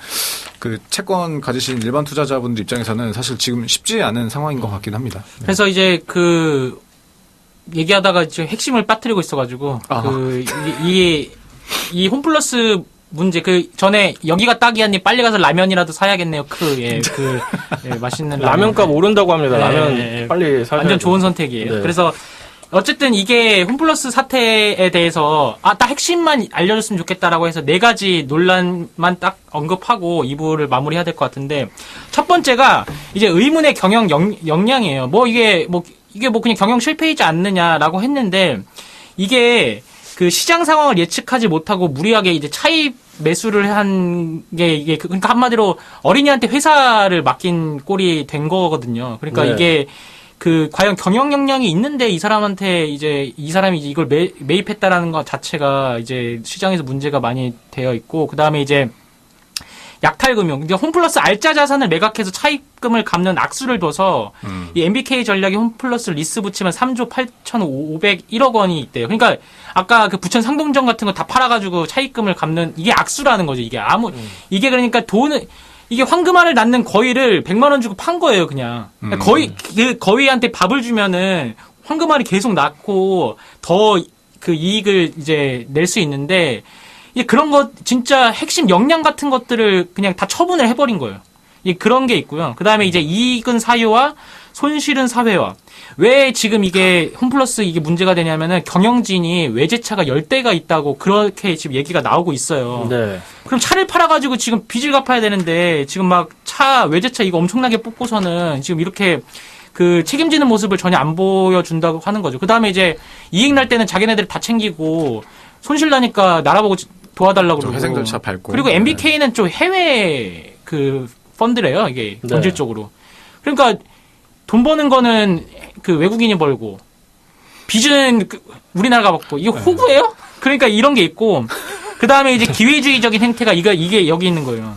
그 채권 가지신 일반 투자자분들 입장에서는 사실 지금 쉽지 않은 상황인 것 같긴 합니다. 그래서 이제 얘기하다가 지금 핵심을 빠뜨리고 있어가지고 이 홈플러스 문제 전에 여기가 딱이야님 빨리 가서 라면이라도 사야겠네요. 맛있는 라면값 오른다고 합니다. 라면 네. 빨리 사야 완전 좋은 선택이에요. 네. 그래서 어쨌든 이게 홈플러스 사태에 대해서 딱 핵심만 알려줬으면 좋겠다라고 해서 4가지 논란만 딱 언급하고 2부를 마무리해야 될 것 같은데 첫 번째가 이제 의문의 경영 역량이에요. 이게 그냥 경영 실패이지 않느냐라고 했는데 이게 그 시장 상황을 예측하지 못하고 무리하게 이제 차입 매수를 한 게 이게 그러니까 한마디로 어린이한테 회사를 맡긴 꼴이 된 거거든요. 그러니까 이게 과연 경영 역량이 있는데 이 사람이 이제 이걸 매입했다라는 것 자체가 이제 시장에서 문제가 많이 되어 있고 그다음에 이제 약탈금융, 이제 홈플러스 알짜 자산을 매각해서 차입금을 갚는 악수를 둬서 이 MBK 전략이 홈플러스 리스 붙이면 3조 8,501억 원이 있대요. 그러니까 아까 그 부천 상동점 같은 거 다 팔아가지고 차입금을 갚는 이게 악수라는 거죠. 이게 그러니까 이게 황금알을 낳는 거위를 100만 원 주고 판 거예요, 그냥. 거위한테 밥을 주면은 황금알이 계속 낳고 더 그 이익을 이제 낼 수 있는데 그런 거 진짜 핵심 역량 같은 것들을 그냥 다 처분을 해버린 거예요. 그런 게 있고요. 그 다음에 이제 이익은 사유와 손실은 사회화. 왜 지금 이게 홈플러스 이게 문제가 되냐면은 경영진이 외제차가 10대가 있다고 그렇게 지금 얘기가 나오고 있어요. 네. 그럼 차를 팔아가지고 지금 빚을 갚아야 되는데 지금 막 외제차 이거 엄청나게 뽑고서는 지금 이렇게 그 책임지는 모습을 전혀 안 보여준다고 하는 거죠. 그 다음에 이제 이익 날 때는 자기네들이 다 챙기고 손실 나니까 나라보고 도와달라고 그러고. 회생 절차 밟고. 그리고 MBK는 좀 해외 그 펀드래요. 이게 네. 본질적으로. 그러니까 돈 버는 거는 그 외국인이 벌고 빚은 우리나라가 받고 이게 호구예요? 그러니까 이런 게 있고 그 다음에 이제 기회주의적인 행태가 이게 여기 있는 거예요.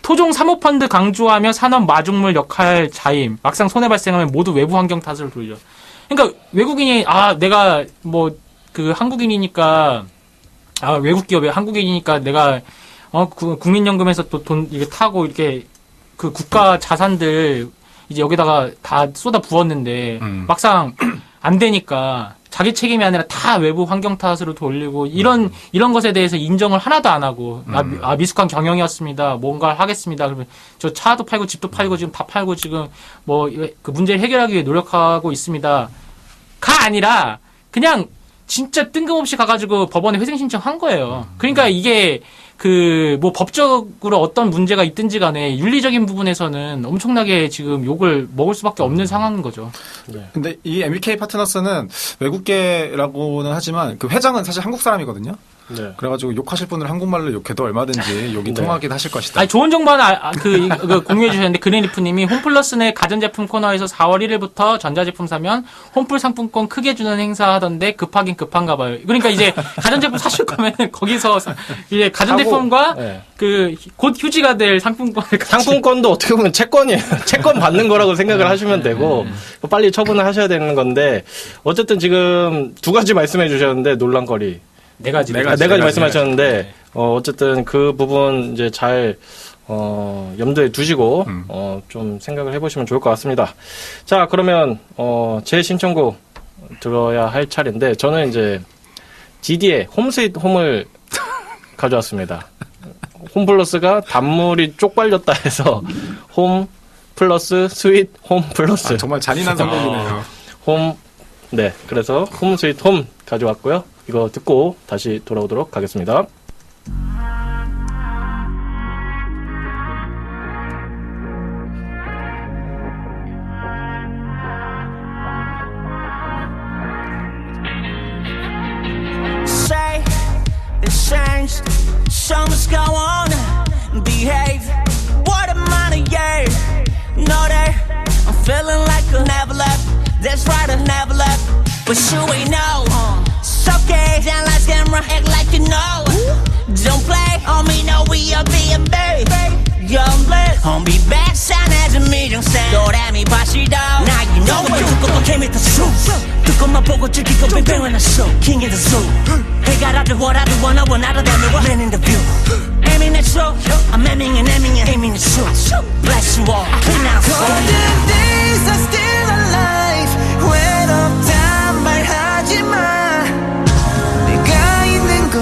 토종 사모펀드 강조하며 산업 마중물 역할 자임. 막상 손해 발생하면 모두 외부 환경 탓을 돌려. 그러니까 외국인이 내가 뭐 그 한국인이니까 외국 기업에 한국인이니까 내가 국민연금에서 또 돈 이게 타고 이렇게 그 국가 자산들 이제 여기다가 다 쏟아 부었는데 막상 안 되니까 자기 책임이 아니라 다 외부 환경 탓으로 돌리고 이런 것에 대해서 인정을 하나도 안 하고 미숙한 경영이었습니다. 뭔가를 하겠습니다. 그러면 저 차도 팔고 집도 팔고 지금 다 팔고 지금 뭐 그 문제를 해결하기 위해 노력하고 있습니다. 가 아니라 그냥 진짜 뜬금없이 가가지고 법원에 회생 신청한 거예요. 그러니까 이게 그 뭐 법적으로 어떤 문제가 있든지 간에 윤리적인 부분에서는 엄청나게 지금 욕을 먹을 수밖에 없는 상황인 거죠. 근데 이 MBK 파트너스는 외국계라고는 하지만 그 회장은 사실 한국 사람이거든요. 네. 그래가지고 욕하실 분을 한국말로 욕해도 얼마든지 욕이 통하긴 하실 것이다. 아니, 좋은 정보 하나 공유해 주셨는데 그린리프님이 홈플러스 내 가전제품 코너에서 4월 1일부터 전자제품 사면 홈플 상품권 크게 주는 행사 하던데 급하긴 급한가 봐요. 그러니까 이제 가전제품 사실 거면 거기서 이제 가전제품과 네. 그 곧 휴지가 될 상품권을 같이 상품권도 어떻게 보면 채권이에요. 채권 받는 거라고 생각을 하시면 되고 빨리 처분을 하셔야 되는 건데 어쨌든 지금 두 가지 말씀해 주셨는데 논란거리. 네 가지 네 가지 말씀하셨는데 어쨌든 그 부분 이제 잘 염두에 두시고 좀 생각을 해보시면 좋을 것 같습니다. 자 그러면 제 신청곡 들어야 할 차례인데 저는 이제 GD의 홈 스윗 홈을 가져왔습니다. 홈플러스가 단물이 쪽팔렸다 해서 홈 플러스 스윗 홈 플러스 정말 잔인한 선곡이네요. 네 그래서 홈 스윗 홈 가져왔고요. 이거 듣고 다시 돌아오도록 하겠습니다. Say it's changed, so much go on, behave. What am I to yeah? No day, I'm feeling like I never left. That's right, I never left. But you ain't know. It's okay, down like camera, act like you know. Don't play on me, no, we are being babe. Young blood, homie, back, sign as a million cent. Go at me, pass it down. Now you know what you go, came with the truth. 두꺼만 보고 즐기고 뱅뱅한 a show. King in the zoo. 해가 라도 what I do, wanna one out of them, man in the view. Aiming at you, I'm aiming and aiming at you. Bless you all, now. Golden days are still alive. 외롭단 말하지 마. 내가 있는 건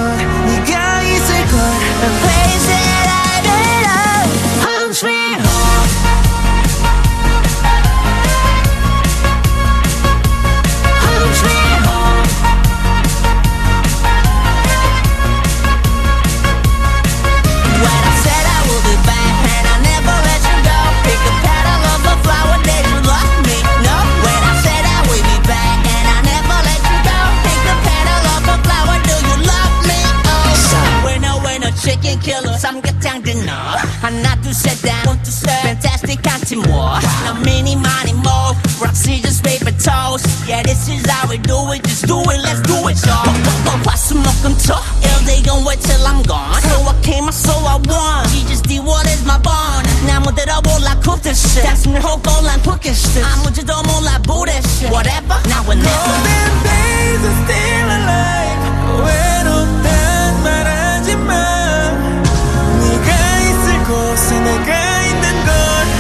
네가 있을 걸. A place that I belong. Home sweet home. Home sweet home. When I said I would be back and I never let you go. Pick a petal of a flower, did you love me? No. When I said I would be back and I never let you go. Pick a petal of a flower, do you love me? Oh, we're no chicken killer. 삼계탕 dinner. 하나 둘셋 down, one two set. Fantastic 한팀 war. 나 mini money more. Rock scissors paper toast. Yeah, this is how we do it. Just do it, let's do it, y'all. 화수목금토. They gon' wait till I'm gone. So I came, so I won. She just did what is my bond. 나무대로 몰라 cook this shit. 단숨에 호걸란 포켓스. 아무지도 몰라 bullshit. Whatever, now and never. Golden days are still alive. 외롭단 말하지 마. 네가 있을 곳에 내가 있는 건.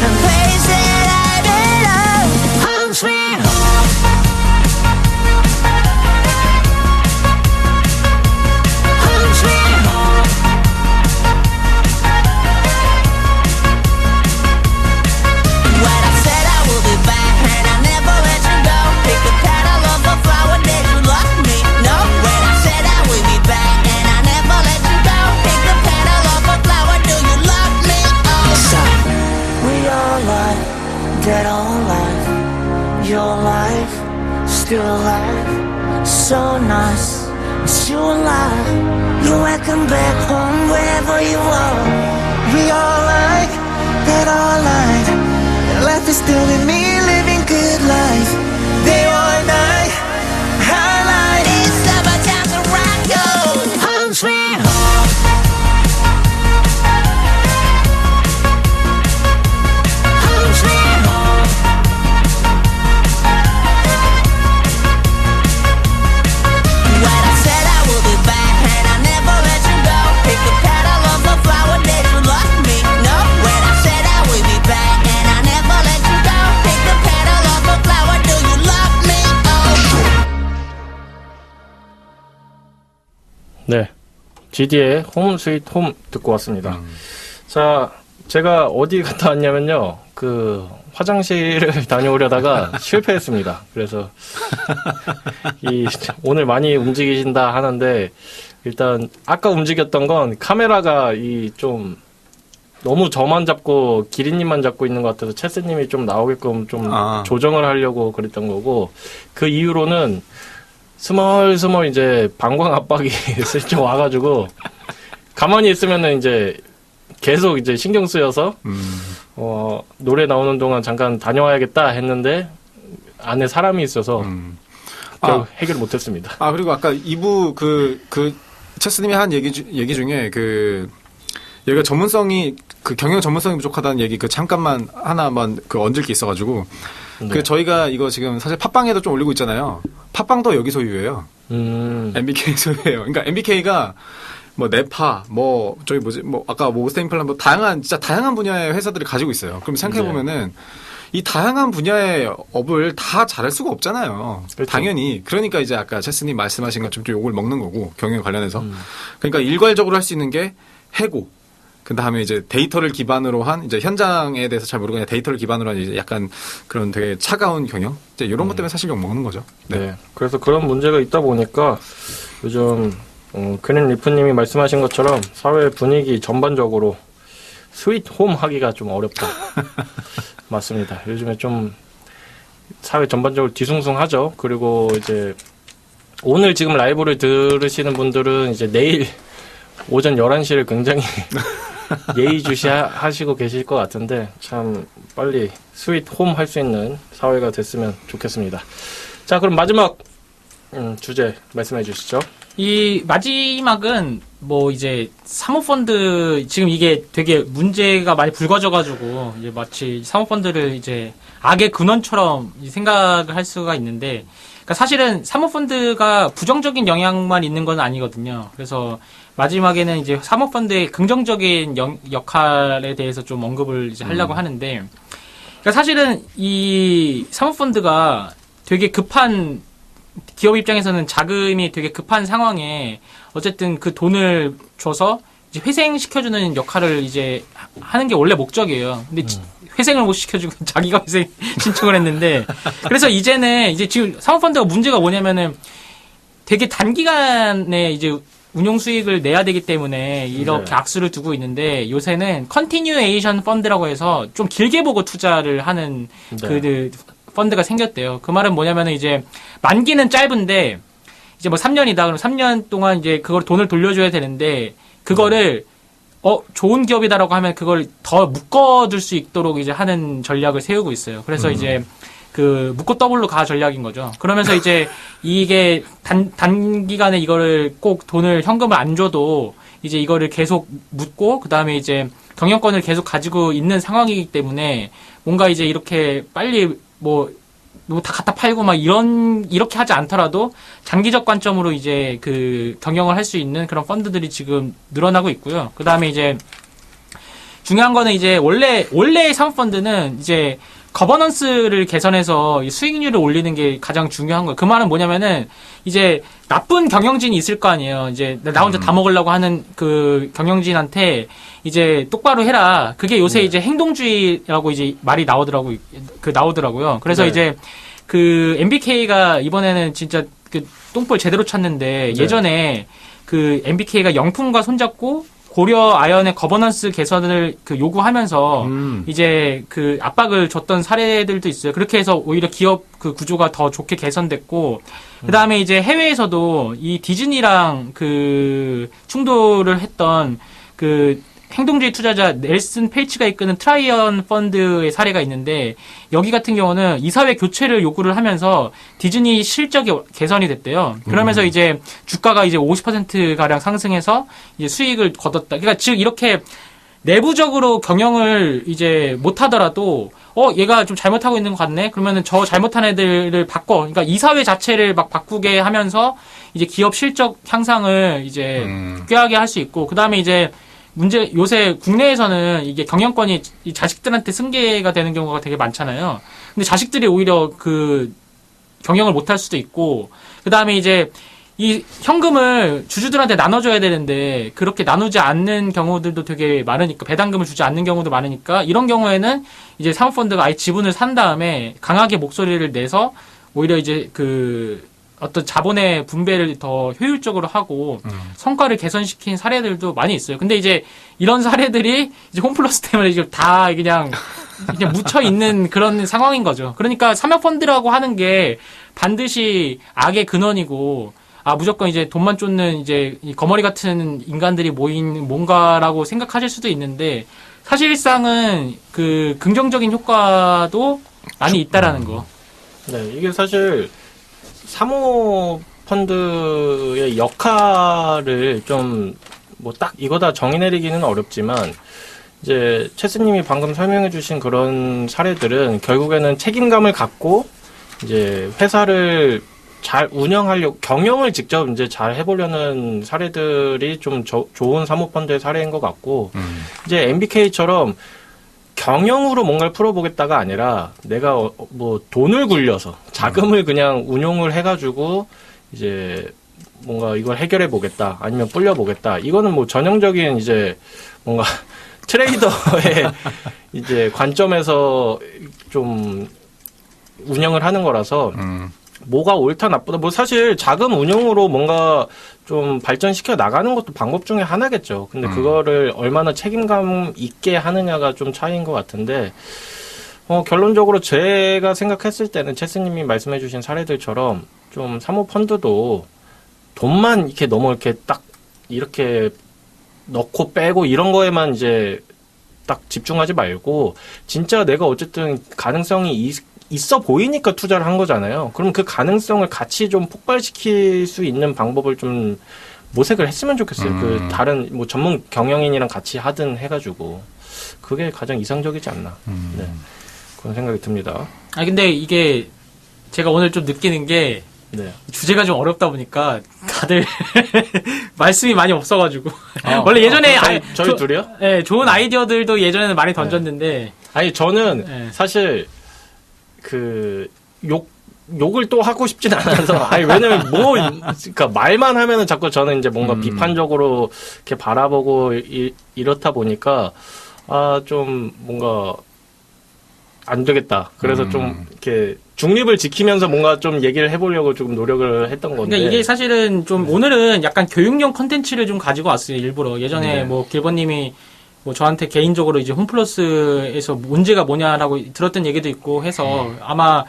A place that I belong. Home sweet home. alive. You're welcome back home wherever you are. We all like that all night. Life is still with me, living good life. Day or night, highlight. It's about time to rock yo. Home sweet home. Home sweet home. When I said I would be back and I never let you go. Pick the petal of a flower, did you love me? No. When I said I would be back and I never let you go. Pick the petal of a flower, do you love me? Oh. 네. GD의 홈 스윗 홈 듣고 왔습니다. 자, 제가 어디 갔다 왔냐면요. 그 화장실을 다녀오려다가 실패했습니다. 그래서 오늘 많이 움직이신다 하는데 일단 아까 움직였던 건 카메라가 좀 너무 저만 잡고 기린님만 잡고 있는 것 같아서 체스님이 좀 나오게끔 좀 조정을 하려고 그랬던 거고, 그 이후로는 스멀스멀 이제 방광 압박이 슬쩍 와가지고 가만히 있으면은 이제 계속 이제 신경 쓰여서 노래 나오는 동안 잠깐 다녀와야겠다 했는데 안에 사람이 있어서 결국 해결 못했습니다. 그리고 아까 2부 그 체스님이 한 얘기 중에 여기가 전문성이 경영 전문성이 부족하다는 얘기 잠깐만 하나만 얹을 게 있어가지고 네. 저희가 이거 지금 사실 팟빵에도 좀 올리고 있잖아요. 팟빵도 여기 소유예요. MBK 소유예요. 그러니까 MBK가 뭐 네파, 아까 오스테인플란 진짜 다양한 분야의 회사들이 가지고 있어요. 그럼 생각해 보면은 이 다양한 분야의 업을 다 잘할 수가 없잖아요. 그렇죠. 당연히. 그러니까 이제 아까 체스님 말씀하신 것처럼 좀 욕을 먹는 거고 경영 관련해서. 그러니까 일괄적으로 할 수 있는 게 해고. 그 다음에 이제 데이터를 기반으로 한, 이제 현장에 대해서 잘 모르고 그냥 데이터를 기반으로 한 이제 약간 그런 되게 차가운 경영? 이제 이런 것 때문에 사실 욕먹는 거죠. 네. 그래서 그런 문제가 있다 보니까 요즘, 그린 리프님이 말씀하신 것처럼 사회 분위기 전반적으로 스윗 홈 하기가 좀 어렵다. 맞습니다. 요즘에 좀 사회 전반적으로 뒤숭숭하죠. 그리고 이제 오늘 지금 라이브를 들으시는 분들은 이제 내일 오전 11시를 굉장히 예의주시 하시고 계실 것 같은데 참 빨리 스윗 홈 할 수 있는 사회가 됐으면 좋겠습니다. 자, 그럼 마지막 주제 말씀해 주시죠. 이 마지막은 이제 사모펀드 지금 이게 되게 문제가 많이 불거져가지고 이제 마치 사모펀드를 이제 악의 근원처럼 생각을 할 수가 있는데, 그러니까 사실은 사모펀드가 부정적인 영향만 있는 건 아니거든요. 그래서 마지막에는 이제 사모펀드의 긍정적인 역할에 대해서 좀 언급을 이제 하려고 하는데, 그러니까 사실은 이 사모펀드가 되게 급한, 기업 입장에서는 자금이 되게 급한 상황에 어쨌든 그 돈을 줘서 이제 회생시켜주는 역할을 이제 하는 게 원래 목적이에요. 근데 회생을 못 시켜주고 자기가 회생 신청을 했는데, 그래서 이제는 이제 지금 사모펀드가 문제가 뭐냐면은 되게 단기간에 이제 운용 수익을 내야 되기 때문에 이렇게 악수를 두고 있는데, 요새는 컨티뉴에이션 펀드라고 해서 좀 길게 보고 투자를 하는 그 펀드가 생겼대요. 그 말은 뭐냐면은 이제 만기는 짧은데 이제 3년이다. 그럼 3년 동안 이제 그걸 돈을 돌려줘야 되는데, 그거를 좋은 기업이다라고 하면 그걸 더 묶어둘 수 있도록 이제 하는 전략을 세우고 있어요. 그래서 이제 묶고 더블로 가 전략인 거죠. 그러면서 이제 이게 단기간에 이거를 꼭 현금을 안 줘도 이제 이거를 계속 묻고, 그 다음에 이제 경영권을 계속 가지고 있는 상황이기 때문에 뭔가 이제 이렇게 빨리 다 갖다 팔고 이렇게 하지 않더라도 장기적 관점으로 이제 경영을 할 수 있는 그런 펀드들이 지금 늘어나고 있고요. 그 다음에 이제 중요한 거는 이제 원래 사모펀드는 이제 거버넌스를 개선해서 수익률을 올리는 게 가장 중요한 거예요. 그 말은 뭐냐면은 이제 나쁜 경영진이 있을 거 아니에요. 이제 나 혼자 다 먹으려고 하는 그 경영진한테 이제 똑바로 해라. 그게 요새 이제 행동주의라고 이제 말이 나오더라고요. 그래서 이제 MBK가 이번에는 진짜 똥볼 제대로 쳤는데, 예전에 MBK가 영풍과 손잡고 고려 아연의 거버넌스 개선을 그 요구하면서 음. 이제 그 압박을 줬던 사례들도 있어요. 그렇게 해서 오히려 기업 그 구조가 더 좋게 개선됐고, 그 다음에 이제 해외에서도 이 디즈니랑 그 충돌을 했던 그 행동주의 투자자 넬슨 펠치가 이끄는 트라이언 펀드의 사례가 있는데, 여기 같은 경우는 이사회 교체를 요구를 하면서 디즈니 실적이 개선이 됐대요. 그러면서 이제 주가가 이제 50% 가량 상승해서 이제 수익을 거뒀다. 그러니까 즉 이렇게 내부적으로 경영을 이제 못하더라도 얘가 좀 잘못하고 있는 것 같네. 그러면은 저 잘못한 애들을 바꿔. 그러니까 이사회 자체를 막 바꾸게 하면서 이제 기업 실적 향상을 이제 꾀하게 할 수 있고, 그 다음에 이제 요새 국내에서는 이게 경영권이 이 자식들한테 승계가 되는 경우가 되게 많잖아요. 근데 자식들이 오히려 그 경영을 못할 수도 있고, 그 다음에 이제 이 현금을 주주들한테 나눠줘야 되는데 그렇게 나누지 않는 경우들도 되게 많으니까, 배당금을 주지 않는 경우도 많으니까, 이런 경우에는 이제 사모펀드가 아예 지분을 산 다음에 강하게 목소리를 내서 오히려 이제 그 어떤 자본의 분배를 더 효율적으로 하고 성과를 개선시킨 사례들도 많이 있어요. 근데 이제 이런 사례들이 이제 홈플러스 때문에 이제 다 그냥 묻혀 있는 그런 상황인 거죠. 그러니까 사모펀드라고 하는 게 반드시 악의 근원이고, 무조건 이제 돈만 쫓는 이제 이 거머리 같은 인간들이 모인 뭔가라고 생각하실 수도 있는데, 사실상은 그 긍정적인 효과도 많이 있다라는 거. 네, 이게 사실 사모펀드의 역할을 좀 뭐 딱 이거다 정의 내리기는 어렵지만, 이제 체스님이 방금 설명해 주신 그런 사례들은 결국에는 책임감을 갖고 이제 회사를 잘 운영하려고, 경영을 직접 이제 잘 해보려는 사례들이 좀 좋은 사모펀드의 사례인 것 같고, 이제 MBK처럼 경영으로 뭔가를 풀어보겠다가 아니라 내가 뭐 돈을 굴려서 자금을 그냥 운용을 해가지고 이제 뭔가 이걸 해결해 보겠다, 아니면 불려 보겠다, 이거는 뭐 전형적인 이제 뭔가 트레이더의 이제 관점에서 좀 운영을 하는 거라서 뭐가 옳다 나쁘다, 뭐 사실 자금 운용으로 뭔가 좀 발전시켜 나가는 것도 방법 중에 하나겠죠. 근데 그거를 얼마나 책임감 있게 하느냐가 좀 차이인 것 같은데, 결론적으로 제가 생각했을 때는 체스님이 말씀해 주신 사례들처럼 좀 사모펀드도 돈만 이렇게 너무 이렇게 딱 이렇게 넣고 빼고 이런 거에만 이제 딱 집중하지 말고, 진짜 내가 어쨌든 가능성이 있어 보이니까 투자를 한 거잖아요. 그럼 그 가능성을 같이 좀 폭발시킬 수 있는 방법을 좀 모색을 했으면 좋겠어요. 그 다른 뭐 전문 경영인이랑 같이 하든 해가지고 그게 가장 이상적이지 않나. 네. 그런 생각이 듭니다. 근데 이게 제가 오늘 좀 느끼는 게, 네. 주제가 좀 어렵다 보니까 다들 말씀이 많이 없어가지고 원래 예전에 저희 둘이요? 네, 좋은 아이디어들도 예전에는 많이 던졌는데, 아니 저는 네. 사실 그 욕을 또 하고 싶진 않아서, 아니 왜냐면 그러니까 말만 하면은 자꾸 저는 이제 뭔가 비판적으로 이렇게 바라보고 이렇다 보니까 좀 뭔가 안 되겠다. 그래서 좀 이렇게 중립을 지키면서 뭔가 좀 얘기를 해보려고 조금 노력을 했던 건데. 그러니까 이게 사실은 좀 오늘은 약간 교육용 컨텐츠를 좀 가지고 왔어요, 일부러. 예전에 뭐 길버님이 뭐 저한테 개인적으로 이제 홈플러스에서 문제가 뭐냐라고 들었던 얘기도 있고 해서 아마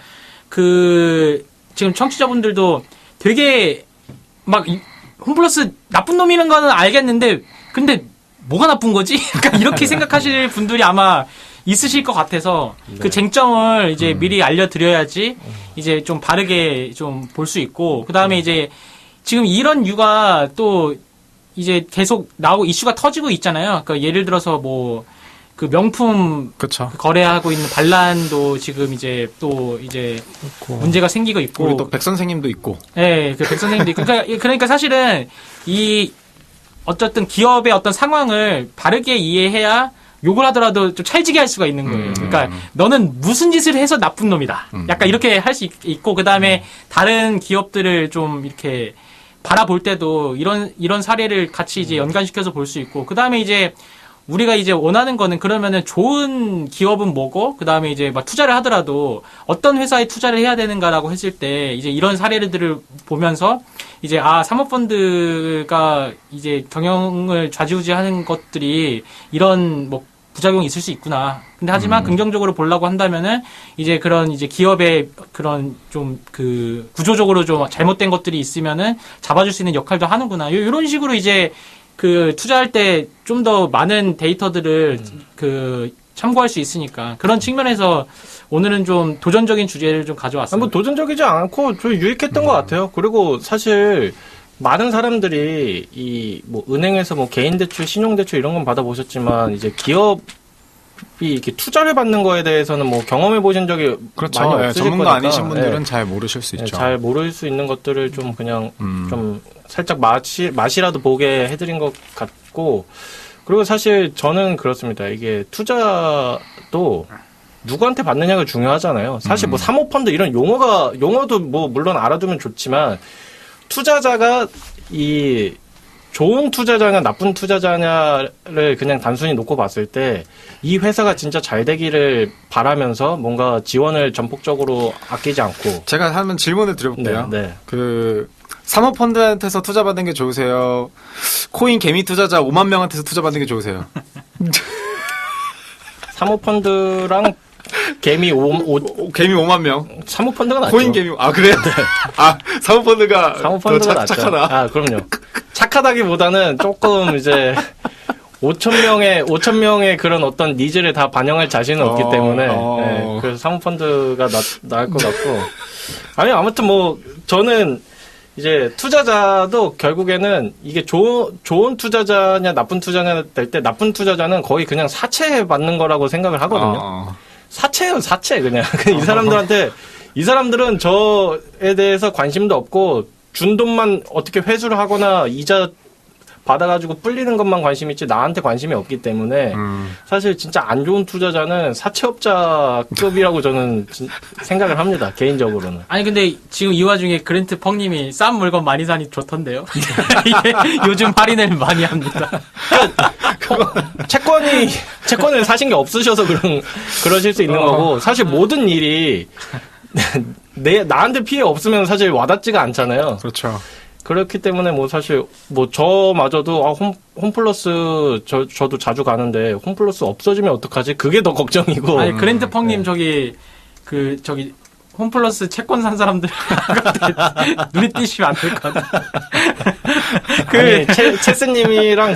지금 청취자분들도 되게 막 홈플러스 나쁜 놈이라는 거는 알겠는데, 근데 뭐가 나쁜 거지? 약간 이렇게 생각하실 분들이 아마 있으실 것 같아서, 그 쟁점을 이제 미리 알려드려야지 이제 좀 바르게 좀 볼 수 있고, 그 다음에 이제 지금 이런 이유가 또 이제 계속 나오고 이슈가 터지고 있잖아요. 그러니까 예를 들어서 뭐 그 명품 그쵸. 거래하고 있는 반란도 지금 이제 또 이제 문제가 생기고 있고, 우리 또 백 선생님도 있고. 네, 그 백 선생님도 있고. 그러니까 사실은 이 어쨌든 기업의 어떤 상황을 바르게 이해해야 욕을 하더라도 좀 찰지게 할 수가 있는 거예요. 그러니까 너는 무슨 짓을 해서 나쁜 놈이다. 약간 이렇게 할 수 있고, 그 다음에 다른 기업들을 좀 이렇게 바라볼 때도 이런 사례를 같이 이제 연관시켜서 볼 수 있고, 그 다음에 이제 우리가 이제 원하는 거는 그러면은 좋은 기업은 뭐고, 그 다음에 이제 막 투자를 하더라도 어떤 회사에 투자를 해야 되는가라고 했을 때 이제 이런 사례들을 보면서 이제 사모펀드가 이제 경영을 좌지우지하는 것들이 이런 뭐 부작용이 있을 수 있구나. 근데 하지만 긍정적으로 보려고 한다면은 이제 그런 이제 기업의 그런 좀 그 구조적으로 좀 잘못된 것들이 있으면은 잡아줄 수 있는 역할도 하는구나. 이런 식으로 이제 그 투자할 때 좀 더 많은 데이터들을 그 참고할 수 있으니까 그런 측면에서 오늘은 좀 도전적인 주제를 좀 가져왔습니다. 뭐 도전적이지 않고 좀 유익했던 것 같아요. 그리고 사실 많은 사람들이 이 뭐 은행에서 뭐 개인 대출, 신용 대출 이런 건 받아보셨지만 이제 기업이 이렇게 투자를 받는 거에 대해서는 뭐 경험해 보신 적이 그렇죠. 많이 예, 없으실 전문가 거니까. 아니신 분들은 예. 잘 모르실 수 예, 있죠. 잘 모를 수 있는 것들을 좀 그냥 좀 살짝 맛이라도 보게 해드린 것 같고, 그리고 사실 저는 그렇습니다. 이게 투자도 누구한테 받느냐가 중요하잖아요. 사실 뭐 사모펀드 이런 용어도 뭐 물론 알아두면 좋지만 투자자가 이 좋은 투자자냐 나쁜 투자자냐를 그냥 단순히 놓고 봤을 때 이 회사가 진짜 잘 되기를 바라면서 뭔가 지원을 전폭적으로 아끼지 않고. 제가 한번 질문을 드려볼게요. 네. 그 사모펀드한테서 투자받는 게 좋으세요? 코인 개미 투자자 5만 명한테서 투자받는 게 좋으세요? 사모펀드랑 개미 개미 5만 명. 사모펀드가 낫죠. 코인 개미. 아 그래요? 아 사모펀드가 사모펀드가 더 낫죠. 착하다. 아, 그럼요. 착하다기보다는 조금 이제 5천 명의 그런 어떤 니즈를 다 반영할 자신은 없기 때문에 예, 그래서 사모펀드가 나을 것 같고. 아니 아무튼 뭐 저는 이제 투자자도 결국에는 이게 좋은 투자자냐 나쁜 투자냐 될 때 나쁜 투자자는 거의 그냥 사채 받는 거라고 생각을 하거든요. 사채예요, 사채 그냥. 이 사람들은 저에 대해서 관심도 없고 준 돈만 어떻게 회수를 하거나 이자 받아가지고 불리는 것만 관심 있지 나한테 관심이 없기 때문에 사실 진짜 안 좋은 투자자는 사채업자급이라고 저는 생각을 합니다. 개인적으로는. 아니 근데 지금 이 와중에 그랜트 펑님이 싼 물건 많이 사니 좋던데요. 이게 요즘 할인을 많이 합니다. 채권을 사신 게 없으셔서 그러실 수 있는 거고, 사실 모든 일이 나한테 피해 없으면 사실 와닿지가 않잖아요. 그렇죠. 그렇기 때문에 뭐 사실 뭐 저마저도 홈플러스 저도 자주 가는데 홈플러스 없어지면 어떡하지? 그게 더 걱정이고. 아니 그랜트 펑님 저기 홈플러스 채권 산 사람들 눈에 띄시면 안 될 것 같아. 아니 체스님이랑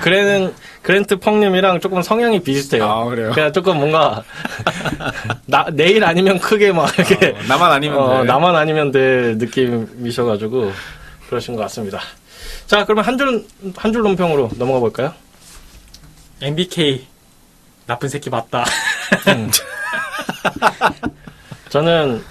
그랜트 펑님이랑 조금 성향이 비슷해요. 아 그래요? 그냥 조금 뭔가 내일 아니면 크게 막 이렇게 나만 아니면 돼. 나만 아니면 될 느낌이셔가지고 그러신 것 같습니다. 자, 그러면 한 줄 논평으로 넘어가 볼까요? MBK 나쁜 새끼 맞다. 저는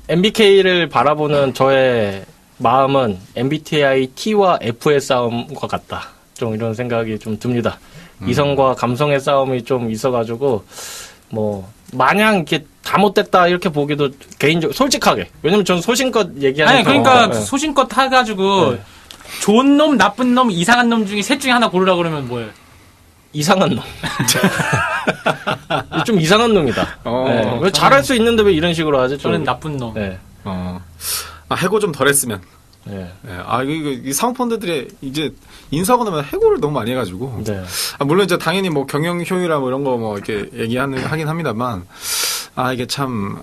MBK를 바라보는 저의 마음은 MBTI T와 F의 싸움과 같다. 좀 이런 생각이 좀 듭니다. 이성과 감성의 싸움이 좀 있어가지고 뭐 마냥 이렇게 다 못됐다 이렇게 보기도 개인적으로 솔직하게. 왜냐면 전 소신껏 얘기하는. 아니 그러니까 네. 소신껏 해가지고 네. 좋은 놈, 나쁜 놈, 이상한 놈 중에 셋 중에 하나 고르라 그러면 뭐예요? 이상한 놈. 좀 이상한 놈이다. 네. 왜 잘할 수 있는데 왜 이런 식으로 하지? 저는 나쁜 놈. 네. 해고 좀 덜했으면. 네. 이 사모펀드들이 이제 인수하고 나면 해고를 너무 많이 해가지고. 네. 물론 이제 당연히 뭐 경영 효율이나 뭐 이런 거 뭐 이렇게 하긴 합니다만, 이게 참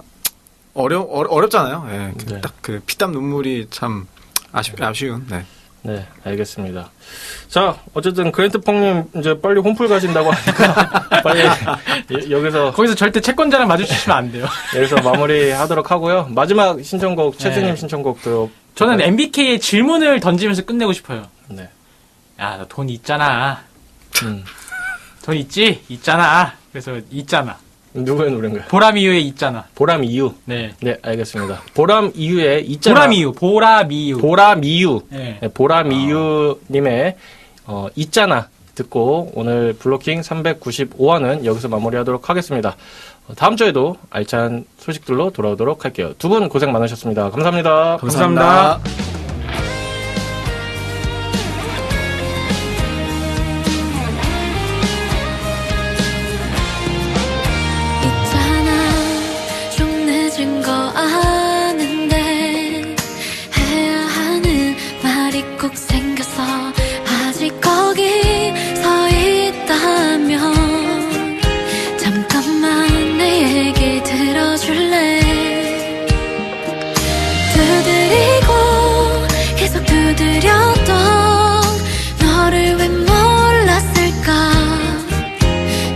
어렵잖아요. 예. 네. 딱 그 피땀 눈물이 참 아쉬운. 네. 네, 알겠습니다. 자, 어쨌든 그랜트 펑님 이제 빨리 홈플 가신다고 하니까 빨리 여기서 거기서 절대 채권자랑 마주치시면 안 돼요. 여기서 마무리하도록 하고요. 마지막 신청곡 최스님 신청곡 들어. 저는 MBK의 질문을 던지면서 끝내고 싶어요. 네. 야, 너 돈 있잖아. 돈 있지? 있잖아. 그래서 있잖아. 누구의 노래인가요? 보람 이유에 있잖아. 보람 이유. 네. 네, 알겠습니다. 보람 이유에 있잖아. 보람 이유. 보람 이유. 보람 이유. 네. 네, 보람 이유님의 있잖아 듣고 오늘 블로킹 395화는 여기서 마무리하도록 하겠습니다. 다음 주에도 알찬 소식들로 돌아오도록 할게요. 두 분 고생 많으셨습니다. 감사합니다. 감사합니다. 일이 꼭 생겨서 아직 거기 서 있다면 잠깐만 내 얘기 들어줄래? 두드리고 계속 두드렸던 너를 왜 몰랐을까?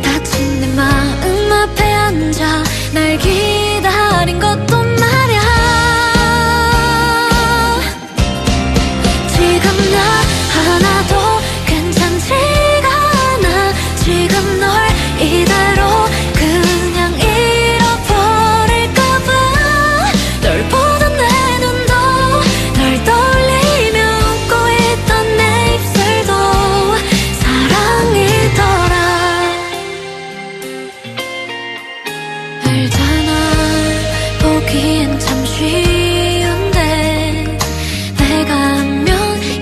다친 내 마음 앞에 앉아 날 기다린 것도 말야. 지금 나 하나도 괜찮지가 않아. 지금 널 이대로 그냥 잃어버릴까봐. 널 보던 내 눈도 널 떠올리며 웃고 있던 내 입술도 사랑이더라. 알잖아, 보기엔 참 쉬운데 내가 하면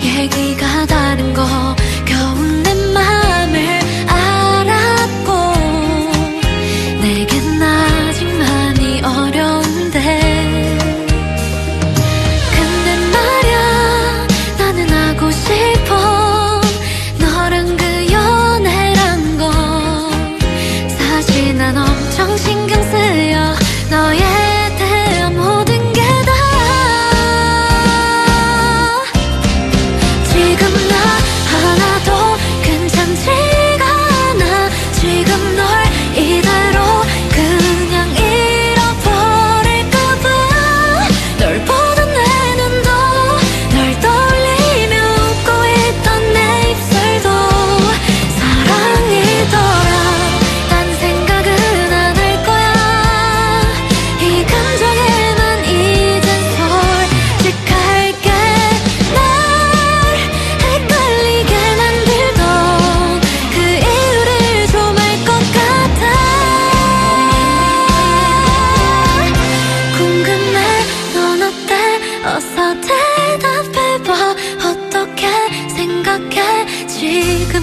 얘기가 다른 거 겨우 내 맘을 알았고. 내겐 아직 많이 어려운데 근데 말야 나는 하고 싶어. 너랑 그 연애란 거 사실 난 엄청 신경 쓰여. 너에 대한 모든 게 다. 지금 나 하나도 괜찮지가 않아. 지금 널 이대로 그냥 잃어버릴까봐. 널 보던 내 눈도 널 떠올리며 웃고 있던 내 입술도 사랑이더라. 딴 생각은 안 할 거야. 이 감정에만 이젠 솔직할게. 날 헷갈리게 만들던 그 이유를 좀 알 것 같아. 궁금해 넌 어때? 어서 대답해봐. 어떻게 생각해 지금